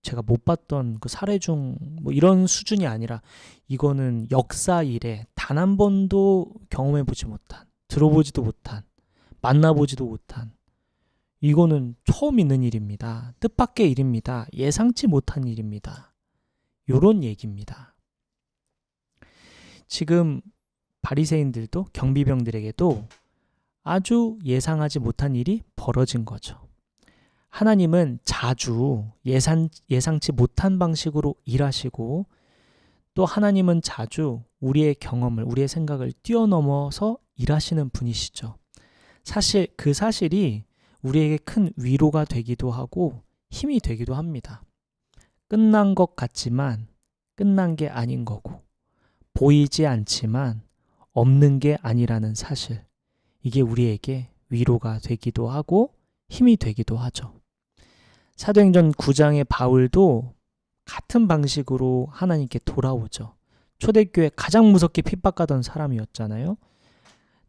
제가 못 봤던 그 사례 중 이런 수준이 아니라 이거는 역사 일에 단 한 번도 경험해보지 못한, 들어보지도 못한, 만나보지도 못한, 이거는 처음 있는 일입니다. 뜻밖의 일입니다. 예상치 못한 일입니다. 요런 얘기입니다. 지금 바리새인들도 경비병들에게도 아주 예상하지 못한 일이 벌어진 거죠. 하나님은 자주 예상치 못한 방식으로 일하시고 또 하나님은 자주 우리의 경험을, 우리의 생각을 뛰어넘어서 일하시는 분이시죠. 사실 그 사실이 우리에게 큰 위로가 되기도 하고 힘이 되기도 합니다. 끝난 것 같지만 끝난 게 아닌 거고 보이지 않지만 없는 게 아니라는 사실, 이게 우리에게 위로가 되기도 하고 힘이 되기도 하죠. 사도행전 9장의 바울도 같은 방식으로 하나님께 돌아오죠. 초대교회 가장 무섭게 핍박하던 사람이었잖아요.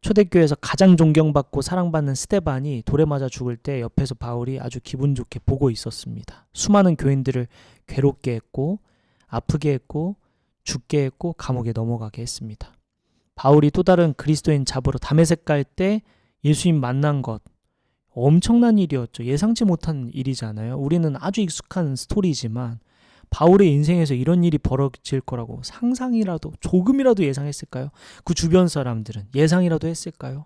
초대교회에서 가장 존경받고 사랑받는 스데반이 돌에 맞아 죽을 때 옆에서 바울이 아주 기분 좋게 보고 있었습니다. 수많은 교인들을 괴롭게 했고 아프게 했고 죽게 했고 감옥에 넘어가게 했습니다. 바울이 또 다른 그리스도인 잡으러 다메섹 갈 때 예수님 만난 것, 엄청난 일이었죠. 예상치 못한 일이잖아요. 우리는 아주 익숙한 스토리지만 바울의 인생에서 이런 일이 벌어질 거라고 상상이라도 조금이라도 예상했을까요? 그 주변 사람들은 예상이라도 했을까요?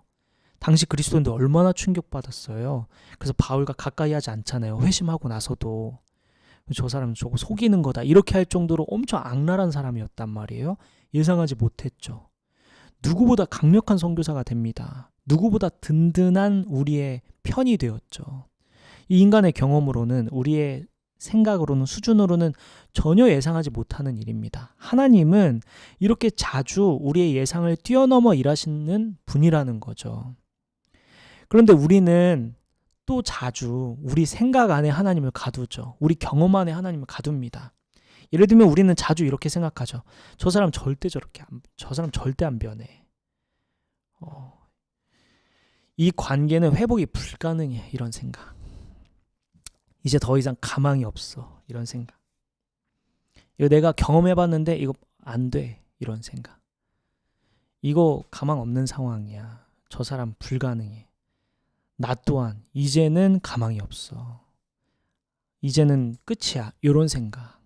당시 그리스도인들 얼마나 충격받았어요. 그래서 바울과 가까이 하지 않잖아요. 회심하고 나서도. 저 사람 저거 속이는 거다 이렇게 할 정도로 엄청 악랄한 사람이었단 말이에요. 예상하지 못했죠. 누구보다 강력한 선교사가 됩니다. 누구보다 든든한 우리의 편이 되었죠. 이 인간의 경험으로는, 우리의 생각으로는, 수준으로는 전혀 예상하지 못하는 일입니다. 하나님은 이렇게 자주 우리의 예상을 뛰어넘어 일하시는 분이라는 거죠. 그런데 우리는 또 자주 우리 생각 안에 하나님을 가두죠. 우리 경험 안에 하나님을 가둡니다. 예를 들면 우리는 자주 이렇게 생각하죠. 저 사람 절대 안 변해. 이 관계는 회복이 불가능해. 이런 생각. 이제 더 이상 가망이 없어. 이런 생각. 이거 내가 경험해봤는데 이거 안 돼. 이런 생각. 이거 가망 없는 상황이야. 저 사람 불가능해. 나 또한 이제는 가망이 없어. 이제는 끝이야. 이런 생각.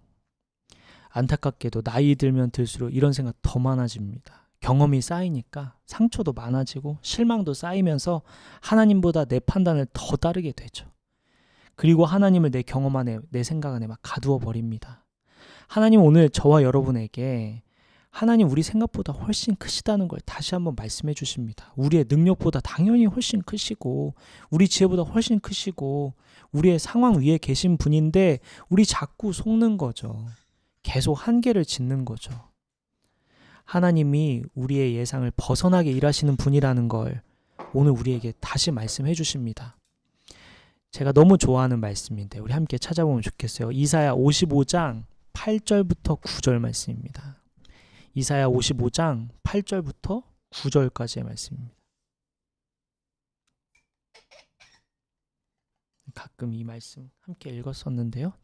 안타깝게도 나이 들면 들수록 이런 생각 더 많아집니다. 경험이 쌓이니까 상처도 많아지고 실망도 쌓이면서 하나님보다 내 판단을 더 따르게 되죠. 그리고 하나님을 내 경험 안에, 내 생각 안에 막 가두어 버립니다. 하나님 오늘 저와 여러분에게 하나님 우리 생각보다 훨씬 크시다는 걸 다시 한번 말씀해 주십니다. 우리의 능력보다 당연히 훨씬 크시고 우리 지혜보다 훨씬 크시고 우리의 상황 위에 계신 분인데 우리 자꾸 속는 거죠. 계속 한계를 짓는 거죠. 하나님이 우리의 예상을 벗어나게 일하시는 분이라는 걸 오늘 우리에게 다시 말씀해 주십니다. 제가 너무 좋아하는 말씀인데 우리 함께 찾아보면 좋겠어요. 이사야 55장 8절부터 9절 말씀입니다. 이사야 55장 8절부터 9절까지의 말씀입니다. 가끔 이 말씀 함께 읽었었는데요.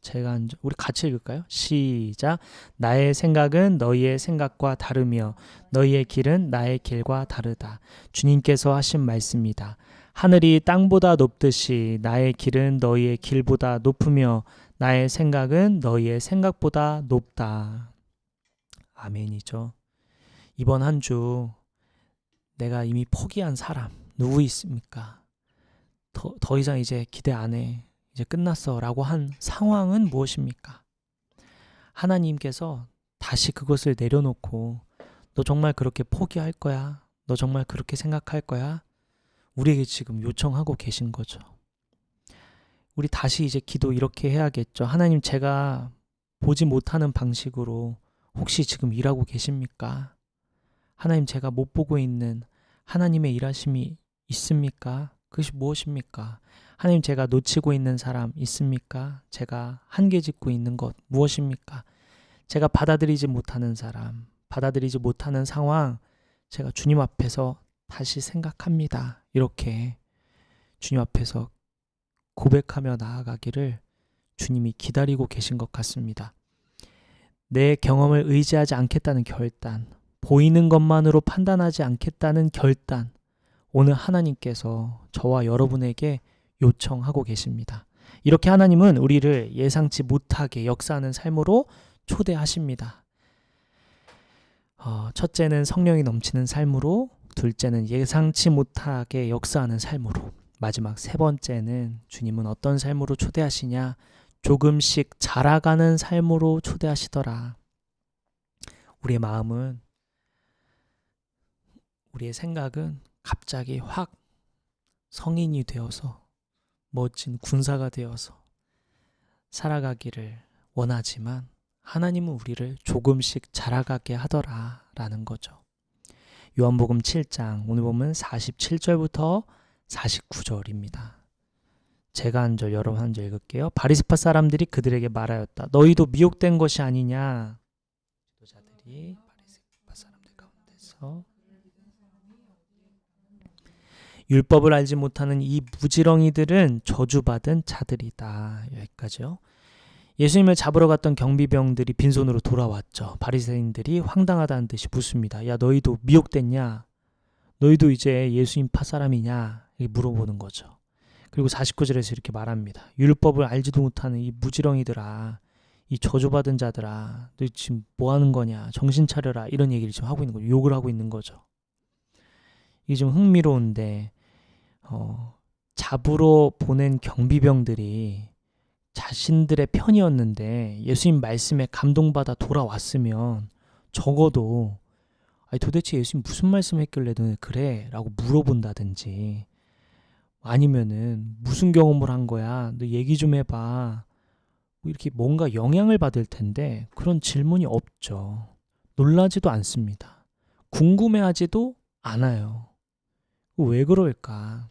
우리 같이 읽을까요? 시작. 나의 생각은 너희의 생각과 다르며 너희의 길은 나의 길과 다르다. 주님께서 하신 말씀이다. 하늘이 땅보다 높듯이 나의 길은 너희의 길보다 높으며 나의 생각은 너희의 생각보다 높다. 아멘이죠. 이번 한 주 내가 이미 포기한 사람 누구 있습니까? 더 이상 이제 기대 안 해. 이제 끝났어 라고 한 상황은 무엇입니까? 하나님께서 다시 그것을 내려놓고 너 정말 그렇게 포기할 거야? 너 정말 그렇게 생각할 거야? 우리에게 지금 요청하고 계신 거죠. 우리 다시 이제 기도 이렇게 해야겠죠. 하나님, 제가 보지 못하는 방식으로 혹시 지금 일하고 계십니까? 하나님, 제가 못 보고 있는 하나님의 일하심이 있습니까? 그것이 무엇입니까? 하나님, 제가 놓치고 있는 사람 있습니까? 제가 한계 짓고 있는 것 무엇입니까? 제가 받아들이지 못하는 사람, 받아들이지 못하는 상황, 제가 주님 앞에서 다시 생각합니다. 이렇게 주님 앞에서 고백하며 나아가기를 주님이 기다리고 계신 것 같습니다. 내 경험을 의지하지 않겠다는 결단, 보이는 것만으로 판단하지 않겠다는 결단, 오늘 하나님께서 저와 여러분에게 요청하고 계십니다. 이렇게 하나님은 우리를 예상치 못하게 역사하는 삶으로 초대하십니다. 첫째는 성령이 넘치는 삶으로, 둘째는 예상치 못하게 역사하는 삶으로, 마지막 세 번째는 주님은 어떤 삶으로 초대하시냐? 조금씩 자라가는 삶으로 초대하시더라. 우리의 마음은, 우리의 생각은 갑자기 확 성인이 되어서 멋진 군사가 되어서 살아가기를 원하지만 하나님은 우리를 조금씩 자라가게 하더라 라는 거죠. 요한복음 7장 오늘 보면 47절부터 49절입니다. 제가 한 절 여러분 한 절 읽을게요. 바리새파 사람들이 그들에게 말하였다. 너희도 미혹된 것이 아니냐. 지도자들이 바리새파 사람들 가운데서 율법을 알지 못하는 이 무지렁이들은 저주받은 자들이다. 여기까지요. 예수님을 잡으러 갔던 경비병들이 빈손으로 돌아왔죠. 바리새인들이 황당하다는 듯이 묻습니다. 야, 너희도 미혹됐냐? 너희도 이제 예수님파 사람이냐? 이렇게 물어보는 거죠. 그리고 49절에서 이렇게 말합니다. 율법을 알지도 못하는 이 무지렁이들아, 이 저주받은 자들아, 너 지금 뭐 하는 거냐? 정신 차려라. 이런 얘기를 지금 하고 있는 거죠. 욕을 하고 있는 거죠. 이게 좀 흥미로운데 잡으러 보낸 경비병들이 자신들의 편이었는데 예수님 말씀에 감동받아 돌아왔으면 적어도 아니 도대체 예수님 무슨 말씀 했길래 너네 그래? 라고 물어본다든지 아니면은 무슨 경험을 한 거야? 너 얘기 좀 해봐. 이렇게 뭔가 영향을 받을 텐데 그런 질문이 없죠. 놀라지도 않습니다. 궁금해하지도 않아요. 왜 그럴까?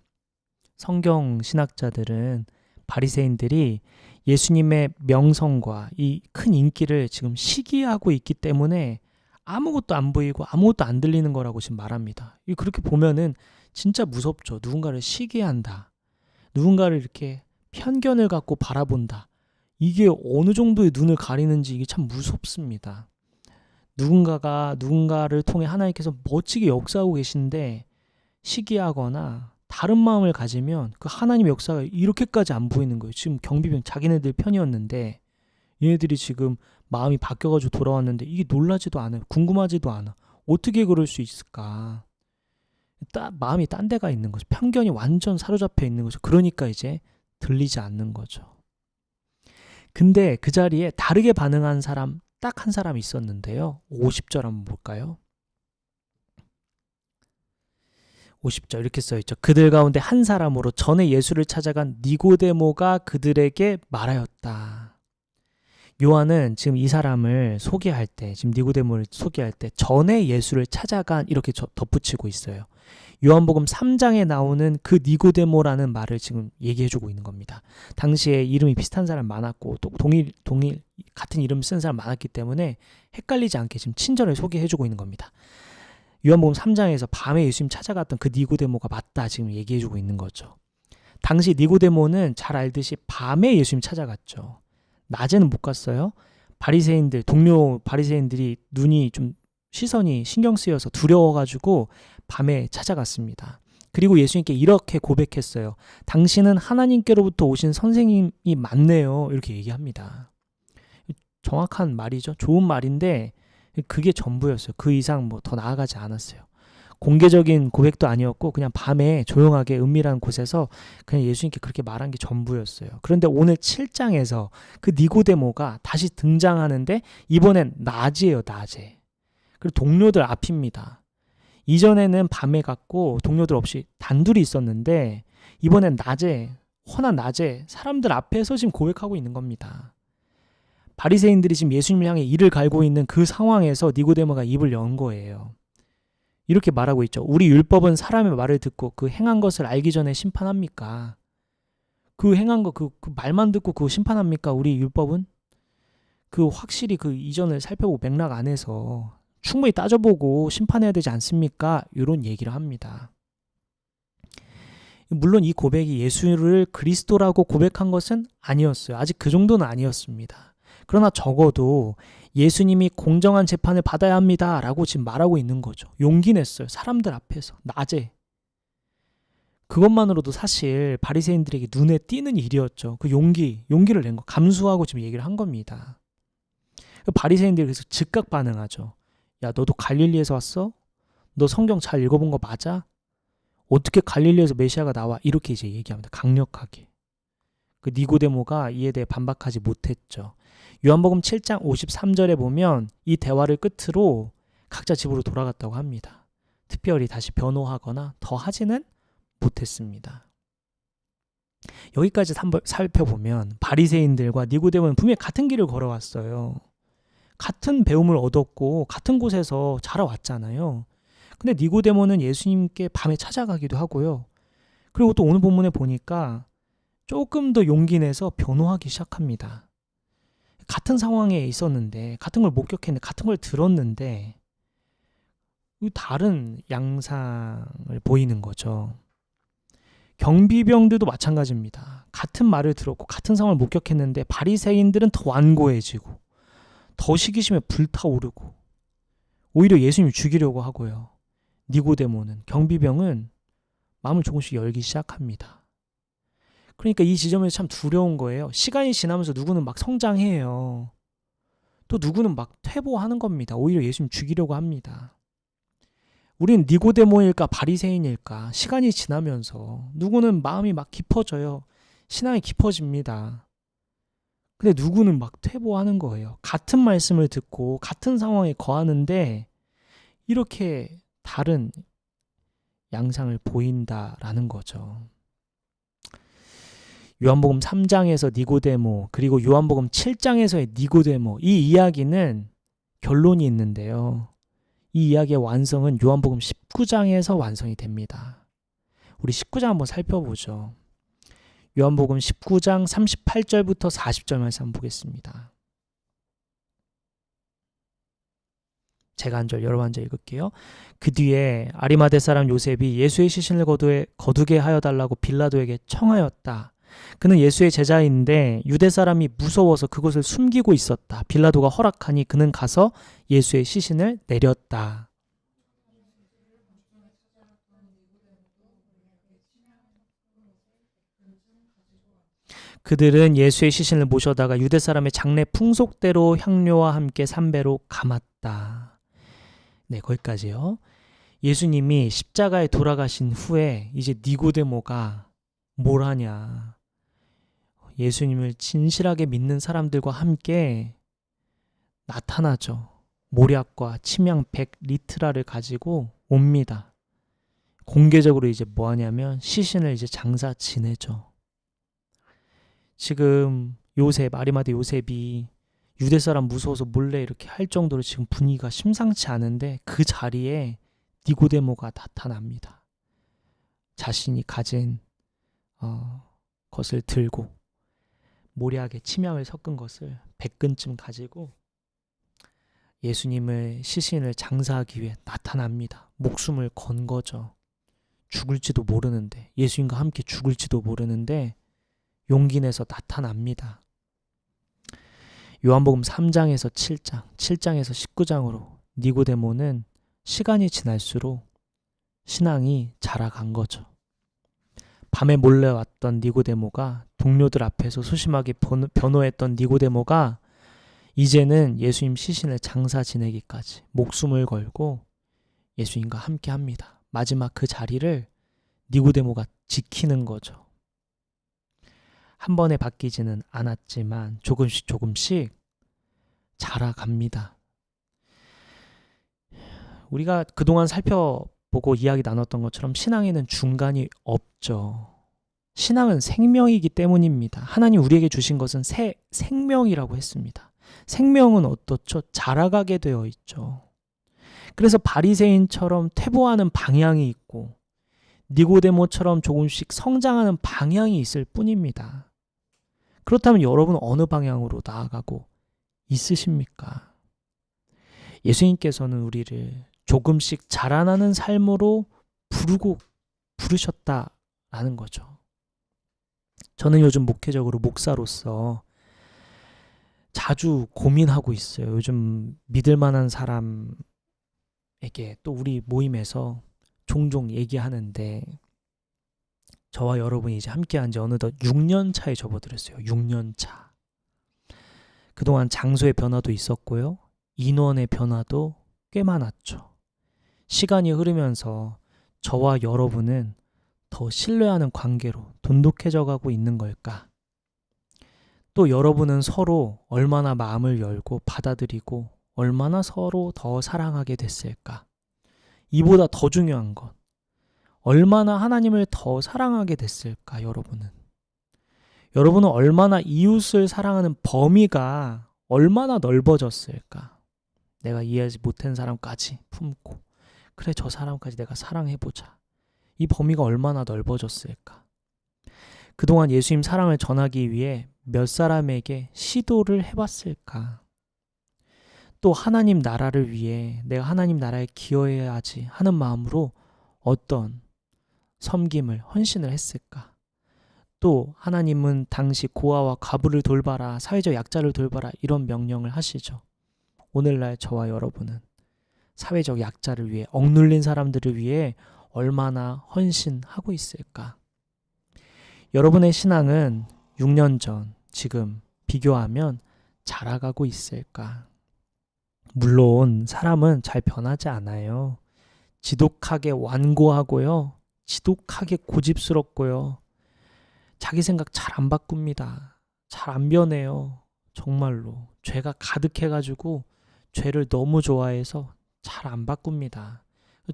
성경 신학자들은 바리새인들이 예수님의 명성과 이 큰 인기를 지금 시기하고 있기 때문에 아무것도 안 보이고 아무것도 안 들리는 거라고 지금 말합니다. 그렇게 보면은 진짜 무섭죠. 누군가를 시기한다. 누군가를 이렇게 편견을 갖고 바라본다. 이게 어느 정도의 눈을 가리는지 이게 참 무섭습니다. 누군가가 누군가를 통해 하나님께서 멋지게 역사하고 계신데 시기하거나 다른 마음을 가지면 그 하나님의 역사가 이렇게까지 안 보이는 거예요. 지금 경비병 자기네들 편이었는데 얘네들이 지금 마음이 바뀌어가지고 돌아왔는데 이게 놀라지도 않아요. 궁금하지도 않아. 어떻게 그럴 수 있을까? 마음이 딴 데가 있는 거죠. 편견이 완전 사로잡혀 있는 거죠. 그러니까 이제 들리지 않는 거죠. 근데 그 자리에 다르게 반응한 사람 딱 한 사람 있었는데요. 50절 한번 볼까요? 50절 이렇게 써있죠. 그들 가운데 한 사람으로 전에 예수를 찾아간 니고데모가 그들에게 말하였다. 요한은 지금 이 사람을 소개할 때, 지금 니고데모를 소개할 때 전에 예수를 찾아간 이렇게 덧붙이고 있어요. 요한복음 3장에 나오는 그 니고데모라는 말을 지금 얘기해주고 있는 겁니다. 당시에 이름이 비슷한 사람 많았고 또 동일 같은 이름 쓴 사람 많았기 때문에 헷갈리지 않게 지금 친절히 소개해주고 있는 겁니다. 요한복음 3장에서 밤에 예수님 찾아갔던 그 니고데모가 맞다 지금 얘기해주고 있는 거죠. 당시 니고데모는 잘 알듯이 밤에 예수님 찾아갔죠. 낮에는 못 갔어요. 동료 바리새인들이 시선이 신경 쓰여서 두려워가지고 밤에 찾아갔습니다. 그리고 예수님께 이렇게 고백했어요. 당신은 하나님께로부터 오신 선생님이 맞네요. 이렇게 얘기합니다. 정확한 말이죠. 좋은 말인데 그게 전부였어요. 그 이상 뭐 더 나아가지 않았어요. 공개적인 고백도 아니었고 그냥 밤에 조용하게 은밀한 곳에서 그냥 예수님께 그렇게 말한 게 전부였어요. 그런데 오늘 7장에서 그 니고데모가 다시 등장하는데 이번엔 낮이에요. 낮에. 그리고 동료들 앞입니다. 이전에는 밤에 갔고 동료들 없이 단둘이 있었는데 이번엔 낮에, 환한 낮에 사람들 앞에서 지금 고백하고 있는 겁니다. 바리새인들이 지금 예수님을 향해 이를 갈고 있는 그 상황에서 니고데모가 입을 연 거예요. 이렇게 말하고 있죠. 우리 율법은 사람의 말을 듣고 그 행한 것을 알기 전에 심판합니까? 그 행한 거, 그 말만 듣고 그거 심판합니까? 우리 율법은? 그 확실히 그 이전을 살펴보고 맥락 안에서 충분히 따져보고 심판해야 되지 않습니까? 이런 얘기를 합니다. 물론 이 고백이 예수를 그리스도라고 고백한 것은 아니었어요. 아직 그 정도는 아니었습니다. 그러나 적어도 예수님이 공정한 재판을 받아야 합니다 라고 지금 말하고 있는 거죠. 용기 냈어요. 사람들 앞에서 낮에. 그것만으로도 사실 바리새인들에게 눈에 띄는 일이었죠. 그 용기를 낸 거, 감수하고 지금 얘기를 한 겁니다. 바리새인들이 그래서 즉각 반응하죠. 야, 너도 갈릴리에서 왔어? 너 성경 잘 읽어본 거 맞아? 어떻게 갈릴리에서 메시아가 나와? 이렇게 이제 얘기합니다. 강력하게. 그 니고데모가 이에 대해 반박하지 못했죠. 요한복음 7장 53절에 보면 이 대화를 끝으로 각자 집으로 돌아갔다고 합니다. 특별히 다시 변호하거나 더 하지는 못했습니다. 여기까지 살펴보면 바리새인들과 니고데모는 분명히 같은 길을 걸어왔어요. 같은 배움을 얻었고 같은 곳에서 자라왔잖아요. 근데 니고데모는 예수님께 밤에 찾아가기도 하고요. 그리고 또 오늘 본문에 보니까 조금 더 용기 내서 변호하기 시작합니다. 같은 상황에 있었는데, 같은 걸 목격했는데, 같은 걸 들었는데 다른 양상을 보이는 거죠. 경비병들도 마찬가지입니다. 같은 말을 들었고 같은 상황을 목격했는데 바리새인들은 더 완고해지고 더 시기심에 불타오르고 오히려 예수님을 죽이려고 하고요. 니고데모는, 경비병은 마음을 조금씩 열기 시작합니다. 그러니까 이 지점에서 참 두려운 거예요. 시간이 지나면서 누구는 막 성장해요. 또 누구는 막 퇴보하는 겁니다. 오히려 예수님 죽이려고 합니다. 우린 니고데모일까 바리새인일까? 시간이 지나면서 누구는 마음이 막 깊어져요. 신앙이 깊어집니다. 근데 누구는 막 퇴보하는 거예요. 같은 말씀을 듣고 같은 상황에 거하는데 이렇게 다른 양상을 보인다라는 거죠. 요한복음 3장에서 니고데모, 그리고 요한복음 7장에서의 니고데모, 이 이야기는 결론이 있는데요. 이 이야기의 완성은 요한복음 19장에서 완성이 됩니다. 우리 19장 한번 살펴보죠. 요한복음 19장 38절부터 40절 말씀 한번 보겠습니다. 제가 한 절, 여러분 한 절 읽을게요. 그 뒤에 아리마대 사람 요셉이 예수의 시신을 거두게 하여 달라고 빌라도에게 청하였다. 그는 예수의 제자인데 유대 사람이 무서워서 그것을 숨기고 있었다. 빌라도가 허락하니 그는 가서 예수의 시신을 내렸다. 그들은 예수의 시신을 모셔다가 유대 사람의 장례 풍속대로 향료와 함께 삼배로 감았다. 네, 거기까지요. 예수님이 십자가에 돌아가신 후에 이제 니고데모가 뭘 하냐. 예수님을 진실하게 믿는 사람들과 함께 나타나죠. 모략과 침향 100리트라를 가지고 옵니다. 공개적으로 이제 뭐 하냐면 시신을 이제 장사 지내죠. 지금 요셉, 아리마대 요셉이 유대 사람 무서워서 몰래 이렇게 할 정도로 지금 분위기가 심상치 않은데 그 자리에 니고데모가 나타납니다. 자신이 가진 것을 들고 모략에 침향을 섞은 것을 100근쯤 가지고 예수님의 시신을 장사하기 위해 나타납니다. 목숨을 건 거죠. 죽을지도 모르는데, 예수님과 함께 죽을지도 모르는데 용기 내서 나타납니다. 요한복음 3장에서 7장, 7장에서 19장으로 니고데모는 시간이 지날수록 신앙이 자라간 거죠. 밤에 몰래 왔던 니고데모가 동료들 앞에서 소심하게 변호했던 니고데모가 이제는 예수님 시신을 장사 지내기까지 목숨을 걸고 예수님과 함께 합니다. 마지막 그 자리를 니고데모가 지키는 거죠. 한 번에 바뀌지는 않았지만 조금씩 자라갑니다. 우리가 그동안 살펴보고 이야기 나눴던 것처럼 신앙에는 중간이 없죠. 신앙은 생명이기 때문입니다. 하나님 우리에게 주신 것은 새 생명이라고 했습니다. 생명은 어떻죠? 자라가게 되어 있죠. 그래서 바리새인처럼 퇴보하는 방향이 있고 니고데모처럼 조금씩 성장하는 방향이 있을 뿐입니다. 그렇다면 여러분은 어느 방향으로 나아가고 있으십니까? 예수님께서는 우리를 조금씩 자라나는 삶으로 부르셨다라는 거죠. 저는 요즘 목회적으로 목사로서 자주 고민하고 있어요. 요즘 믿을 만한 사람에게 또 우리 모임에서 종종 얘기하는데 저와 여러분이 이제 함께한 지 어느덧 6년 차에 접어들었어요. 6년 차. 그동안 장소의 변화도 있었고요. 인원의 변화도 꽤 많았죠. 시간이 흐르면서 저와 여러분은 더 신뢰하는 관계로 돈독해져 가고 있는 걸까? 또 여러분은 서로 얼마나 마음을 열고 받아들이고 얼마나 서로 더 사랑하게 됐을까? 이보다 더 중요한 것, 얼마나 하나님을 더 사랑하게 됐을까, 여러분은? 여러분은 얼마나 이웃을 사랑하는 범위가 얼마나 넓어졌을까? 내가 이해하지 못한 사람까지 품고, 그래, 저 사람까지 내가 사랑해보자. 이 범위가 얼마나 넓어졌을까? 그동안 예수님 사랑을 전하기 위해 몇 사람에게 시도를 해봤을까? 또 하나님 나라를 위해 내가 하나님 나라에 기여해야지 하는 마음으로 어떤 섬김을, 헌신을 했을까? 또 하나님은 당시 고아와 과부를 돌봐라, 사회적 약자를 돌봐라 이런 명령을 하시죠. 오늘날 저와 여러분은 사회적 약자를 위해, 억눌린 사람들을 위해 얼마나 헌신하고 있을까? 여러분의 신앙은 6년 전, 지금 비교하면 자라가고 있을까? 물론 사람은 잘 변하지 않아요. 지독하게 완고하고요. 지독하게 고집스럽고요. 자기 생각 잘 안 바꿉니다. 잘 안 변해요. 정말로. 죄가 가득해가지고 죄를 너무 좋아해서 잘 안 바꿉니다.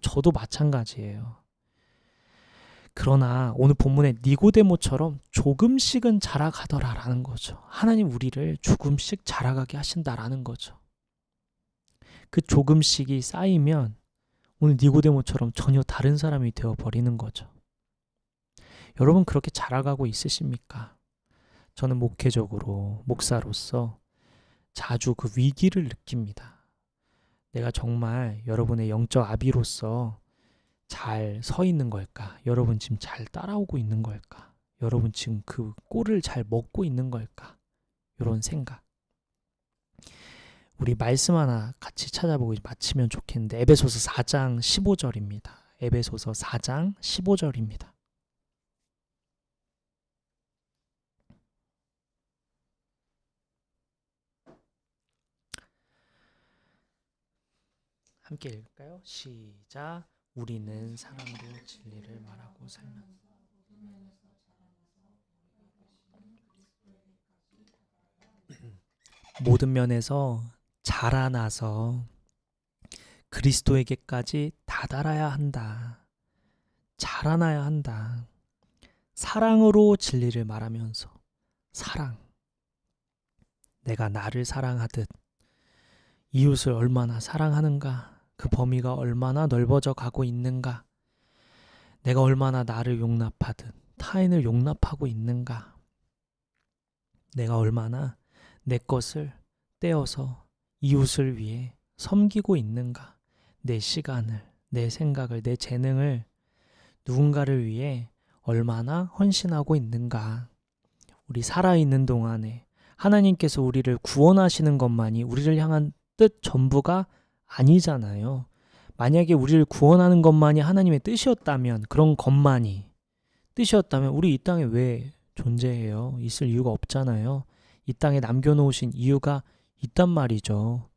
저도 마찬가지예요. 그러나 오늘 본문의 니고데모처럼 조금씩은 자라가더라라는 거죠. 하나님 우리를 조금씩 자라가게 하신다라는 거죠. 그 조금씩이 쌓이면 오늘 니고데모처럼 전혀 다른 사람이 되어버리는 거죠. 여러분 그렇게 자라가고 있으십니까? 저는 목회적으로, 목사로서 자주 그 위기를 느낍니다. 내가 정말 여러분의 영적 아비로서 잘 서 있는 걸까? 여러분 지금 잘 따라오고 있는 걸까? 여러분 지금 그 꼴을 잘 먹고 있는 걸까? 이런 생각. 우리 말씀 하나 같이 찾아보고 마치면 좋겠는데 에베소서 4장 15절입니다. 에베소서 4장 15절입니다. 함께 읽을까요? 시작. 우리는 사랑으로 진리를 말하고 살면 모든 면에서 자라나서 그리스도에게까지 다다라야 한다. 자라나야 한다. 사랑으로 진리를 말하면서 사랑. 내가 나를 사랑하듯 이웃을 얼마나 사랑하는가? 그 범위가 얼마나 넓어져 가고 있는가? 내가 얼마나 나를 용납하듯 타인을 용납하고 있는가? 내가 얼마나 내 것을 떼어서 이웃을 위해 섬기고 있는가? 내 시간을, 내 생각을, 내 재능을 누군가를 위해 얼마나 헌신하고 있는가? 우리 살아있는 동안에 하나님께서 우리를 구원하시는 것만이 우리를 향한 뜻 전부가 아니잖아요. 만약에 우리를 구원하는 것만이 하나님의 뜻이었다면, 그런 것만이 뜻이었다면 우리 이 땅에 왜 존재해요? 있을 이유가 없잖아요. 이 땅에 남겨놓으신 이유가 있단 말이죠.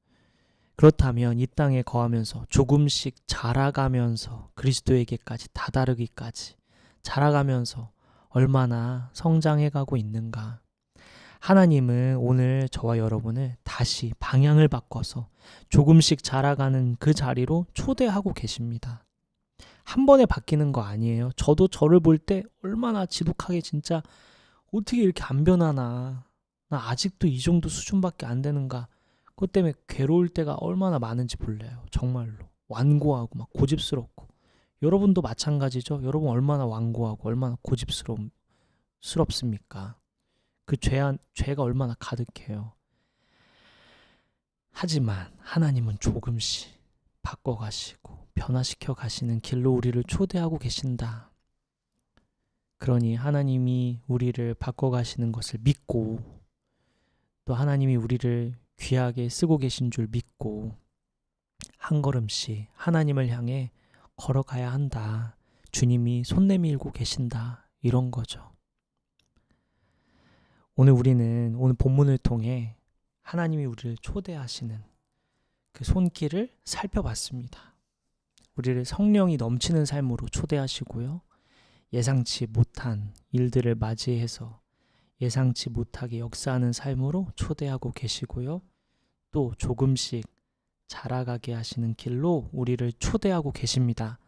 그렇다면 이 땅에 거하면서 조금씩 자라가면서 그리스도에게까지 다다르기까지 자라가면서 얼마나 성장해가고 있는가. 하나님은 오늘 저와 여러분을 다시 방향을 바꿔서 조금씩 자라가는 그 자리로 초대하고 계십니다. 한 번에 바뀌는 거 아니에요. 저도 저를 볼 때 얼마나 지독하게 진짜 어떻게 이렇게 안 변하나. 나 아직도 이 정도 수준밖에 안 되는가. 그것 때문에 괴로울 때가 얼마나 많은지 몰라요. 정말로. 완고하고 막 고집스럽고. 여러분도 마찬가지죠. 여러분 얼마나 완고하고 얼마나 고집스럽습니까? 그 죄가 얼마나 가득해요. 하지만 하나님은 조금씩 바꿔가시고 변화시켜 가시는 길로 우리를 초대하고 계신다. 그러니 하나님이 우리를 바꿔가시는 것을 믿고 또 하나님이 우리를 귀하게 쓰고 계신 줄 믿고 한 걸음씩 하나님을 향해 걸어가야 한다. 주님이 손 내밀고 계신다. 이런 거죠. 오늘 우리는 오늘 본문을 통해 하나님이 우리를 초대하시는 그 손길을 살펴봤습니다. 우리를 성령이 넘치는 삶으로 초대하시고요. 예상치 못한 일들을 맞이해서 예상치 못하게 역사하는 삶으로 초대하고 계시고요. 또 조금씩 자라가게 하시는 길로 우리를 초대하고 계십니다.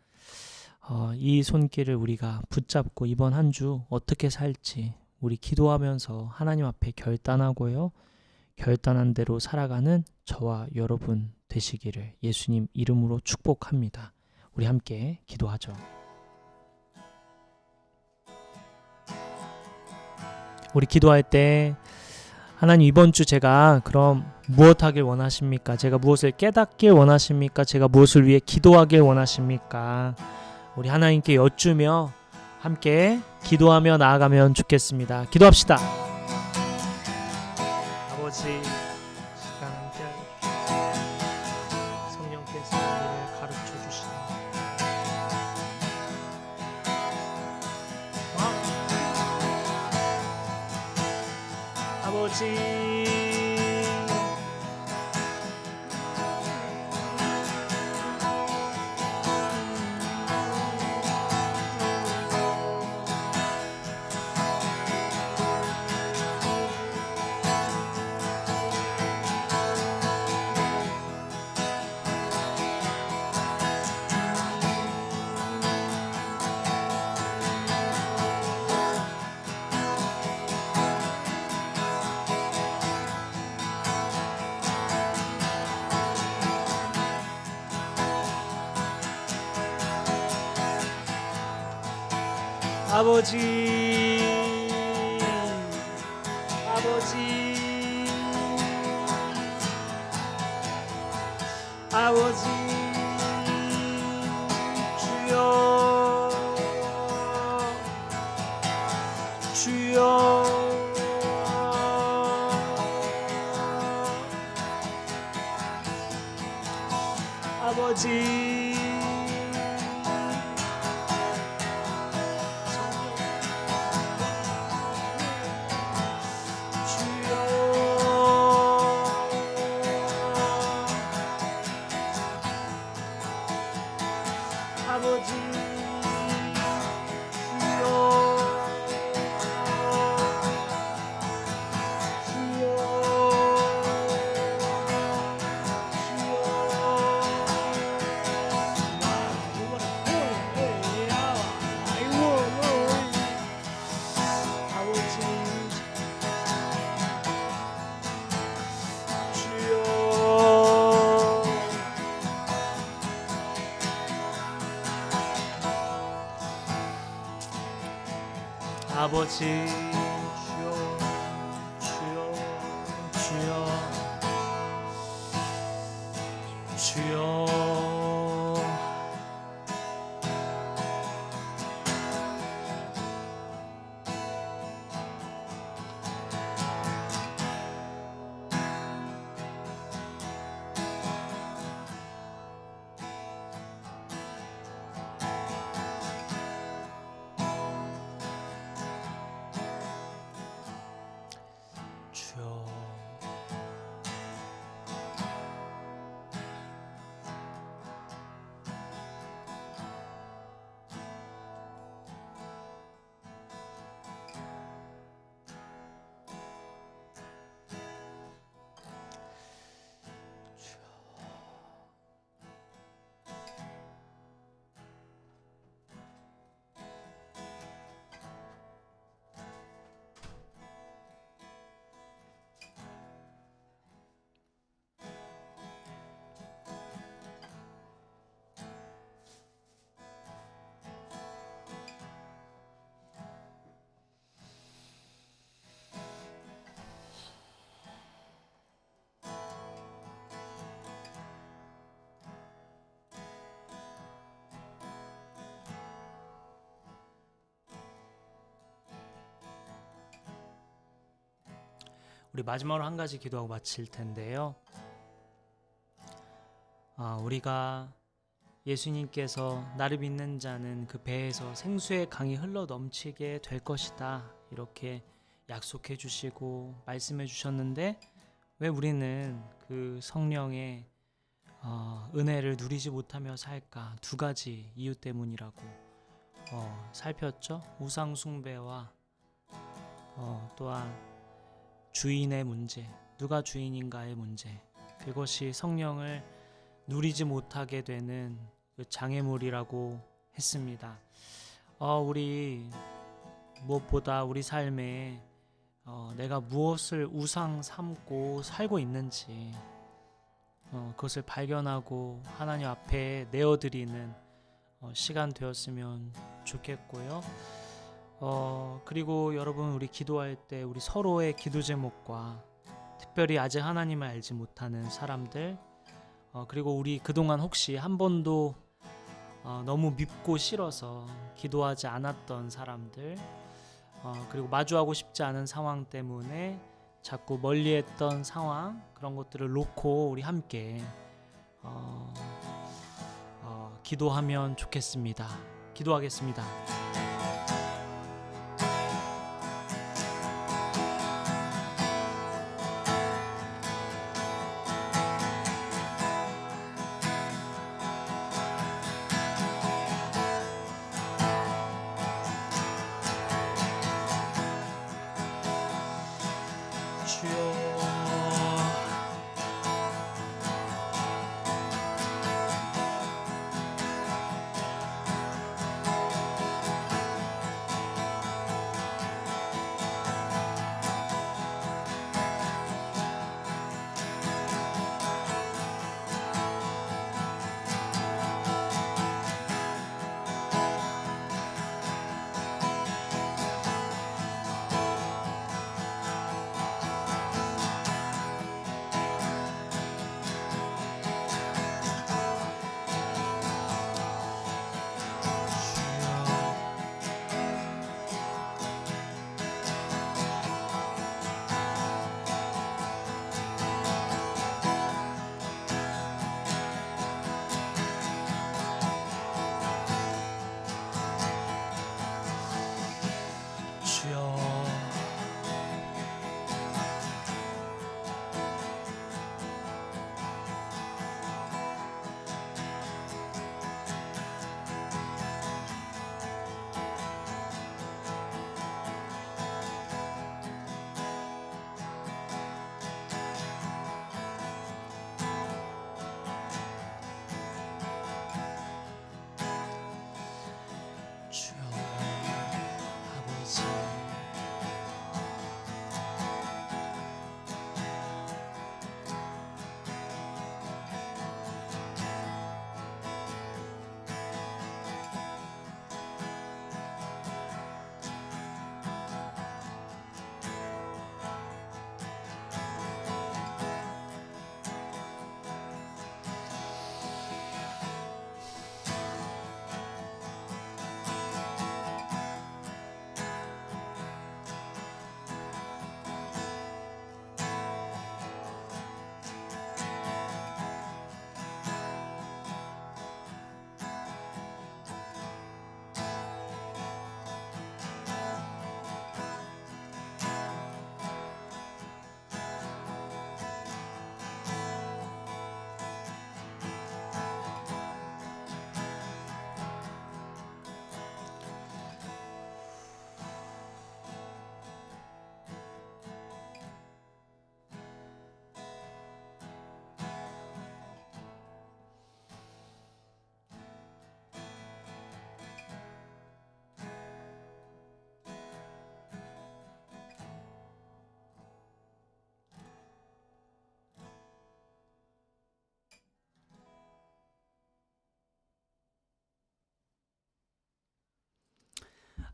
이 손길을 우리가 붙잡고 이번 한 주 어떻게 살지 우리 기도하면서 하나님 앞에 결단하고요. 결단한 대로 살아가는 저와 여러분 되시기를 예수님 이름으로 축복합니다. 우리 함께 기도하죠. 우리 기도할 때 하나님 이번 주 제가 그럼 무엇 하길 원하십니까? 제가 무엇을 깨닫길 원하십니까? 제가 무엇을 위해 기도하길 원하십니까? 우리 하나님께 여쭈며 함께 기도하며 나아가면 좋겠습니다. 기도합시다. 아버지, 시간 함께 하십시오. 성령께서 우리를 가르쳐 주시니 아버지, 아버지, 아버지, 아버지, 주여, 주여, 아버지. 아버지, 주여, 주여, 주여, 주여. 우리 마지막으로 한 가지 기도하고 마칠 텐데요. 우리가 예수님께서 나를 믿는 자는 그 배에서 생수의 강이 흘러 넘치게 될 것이다, 이렇게 약속해 주시고 말씀해 주셨는데, 왜 우리는 그 성령의 은혜를 누리지 못하며 살까? 두 가지 이유 때문이라고 살폈죠. 우상 숭배와 또한 주인의 문제, 누가 주인인가의 문제, 그것이 성령을 누리지 못하게 되는 그 장애물이라고 했습니다. 우리 무엇보다 우리 삶에 내가 무엇을 우상 삼고 살고 있는지 그것을 발견하고 하나님 앞에 내어드리는 시간 되었으면 좋겠고요. 그리고 여러분, 우리 기도할 때 우리 서로의 기도 제목과 특별히 아직 하나님을 알지 못하는 사람들, 그리고 우리 그동안 혹시 한 번도 너무 밉고 싫어서 기도하지 않았던 사람들, 그리고 마주하고 싶지 않은 상황 때문에 자꾸 멀리했던 상황, 그런 것들을 놓고 우리 함께 기도하면 좋겠습니다. 기도하겠습니다.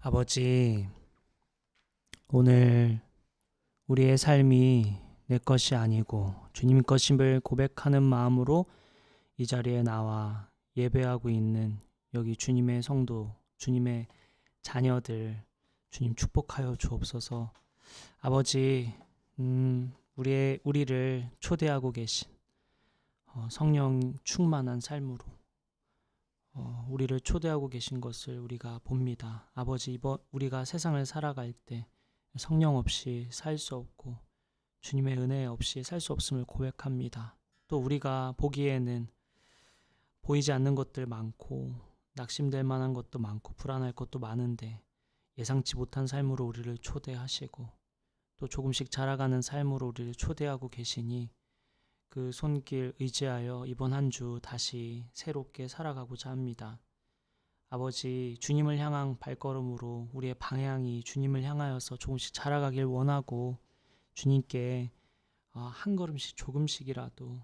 아버지, 오늘 우리의 삶이 내 것이 아니고 주님 것임을 고백하는 마음으로 이 자리에 나와 예배하고 있는 여기 주님의 성도, 주님의 자녀들, 주님 축복하여 주옵소서. 아버지, 우리를 초대하고 계신 성령 충만한 삶으로 우리를 초대하고 계신 것을 우리가 봅니다. 아버지, 이번 우리가 세상을 살아갈 때 성령 없이 살 수 없고 주님의 은혜 없이 살 수 없음을 고백합니다. 또 우리가 보기에는 보이지 않는 것들 많고 낙심될 만한 것도 많고 불안할 것도 많은데 예상치 못한 삶으로 우리를 초대하시고 또 조금씩 자라가는 삶으로 우리를 초대하고 계시니 그 손길 의지하여 이번 한 주 다시 새롭게 살아가고자 합니다. 아버지, 주님을 향한 발걸음으로 우리의 방향이 주님을 향하여서 조금씩 자라가길 원하고 주님께 한 걸음씩 조금씩이라도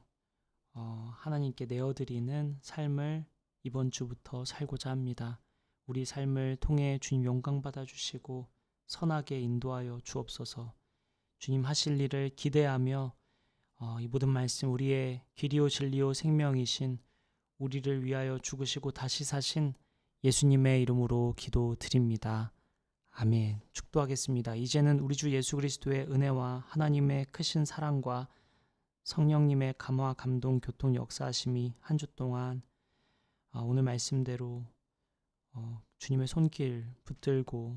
하나님께 내어드리는 삶을 이번 주부터 살고자 합니다. 우리 삶을 통해 주님 영광 받아주시고 선하게 인도하여 주옵소서. 주님 하실 일을 기대하며 이 모든 말씀 우리의 길이요 진리요 생명이신 우리를 위하여 죽으시고 다시 사신 예수님의 이름으로 기도드립니다. 아멘. 축도하겠습니다. 이제는 우리 주 예수 그리스도의 은혜와 하나님의 크신 사랑과 성령님의 감화 감동 교통 역사하심이 한 주 동안 오늘 말씀대로 주님의 손길 붙들고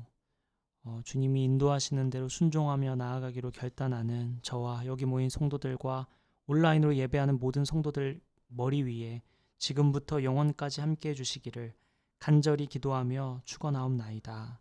주님이 인도하시는 대로 순종하며 나아가기로 결단하는 저와 여기 모인 성도들과 온라인으로 예배하는 모든 성도들 머리 위에 지금부터 영원까지 함께 해주시기를 간절히 기도하며 축원하옵나이다.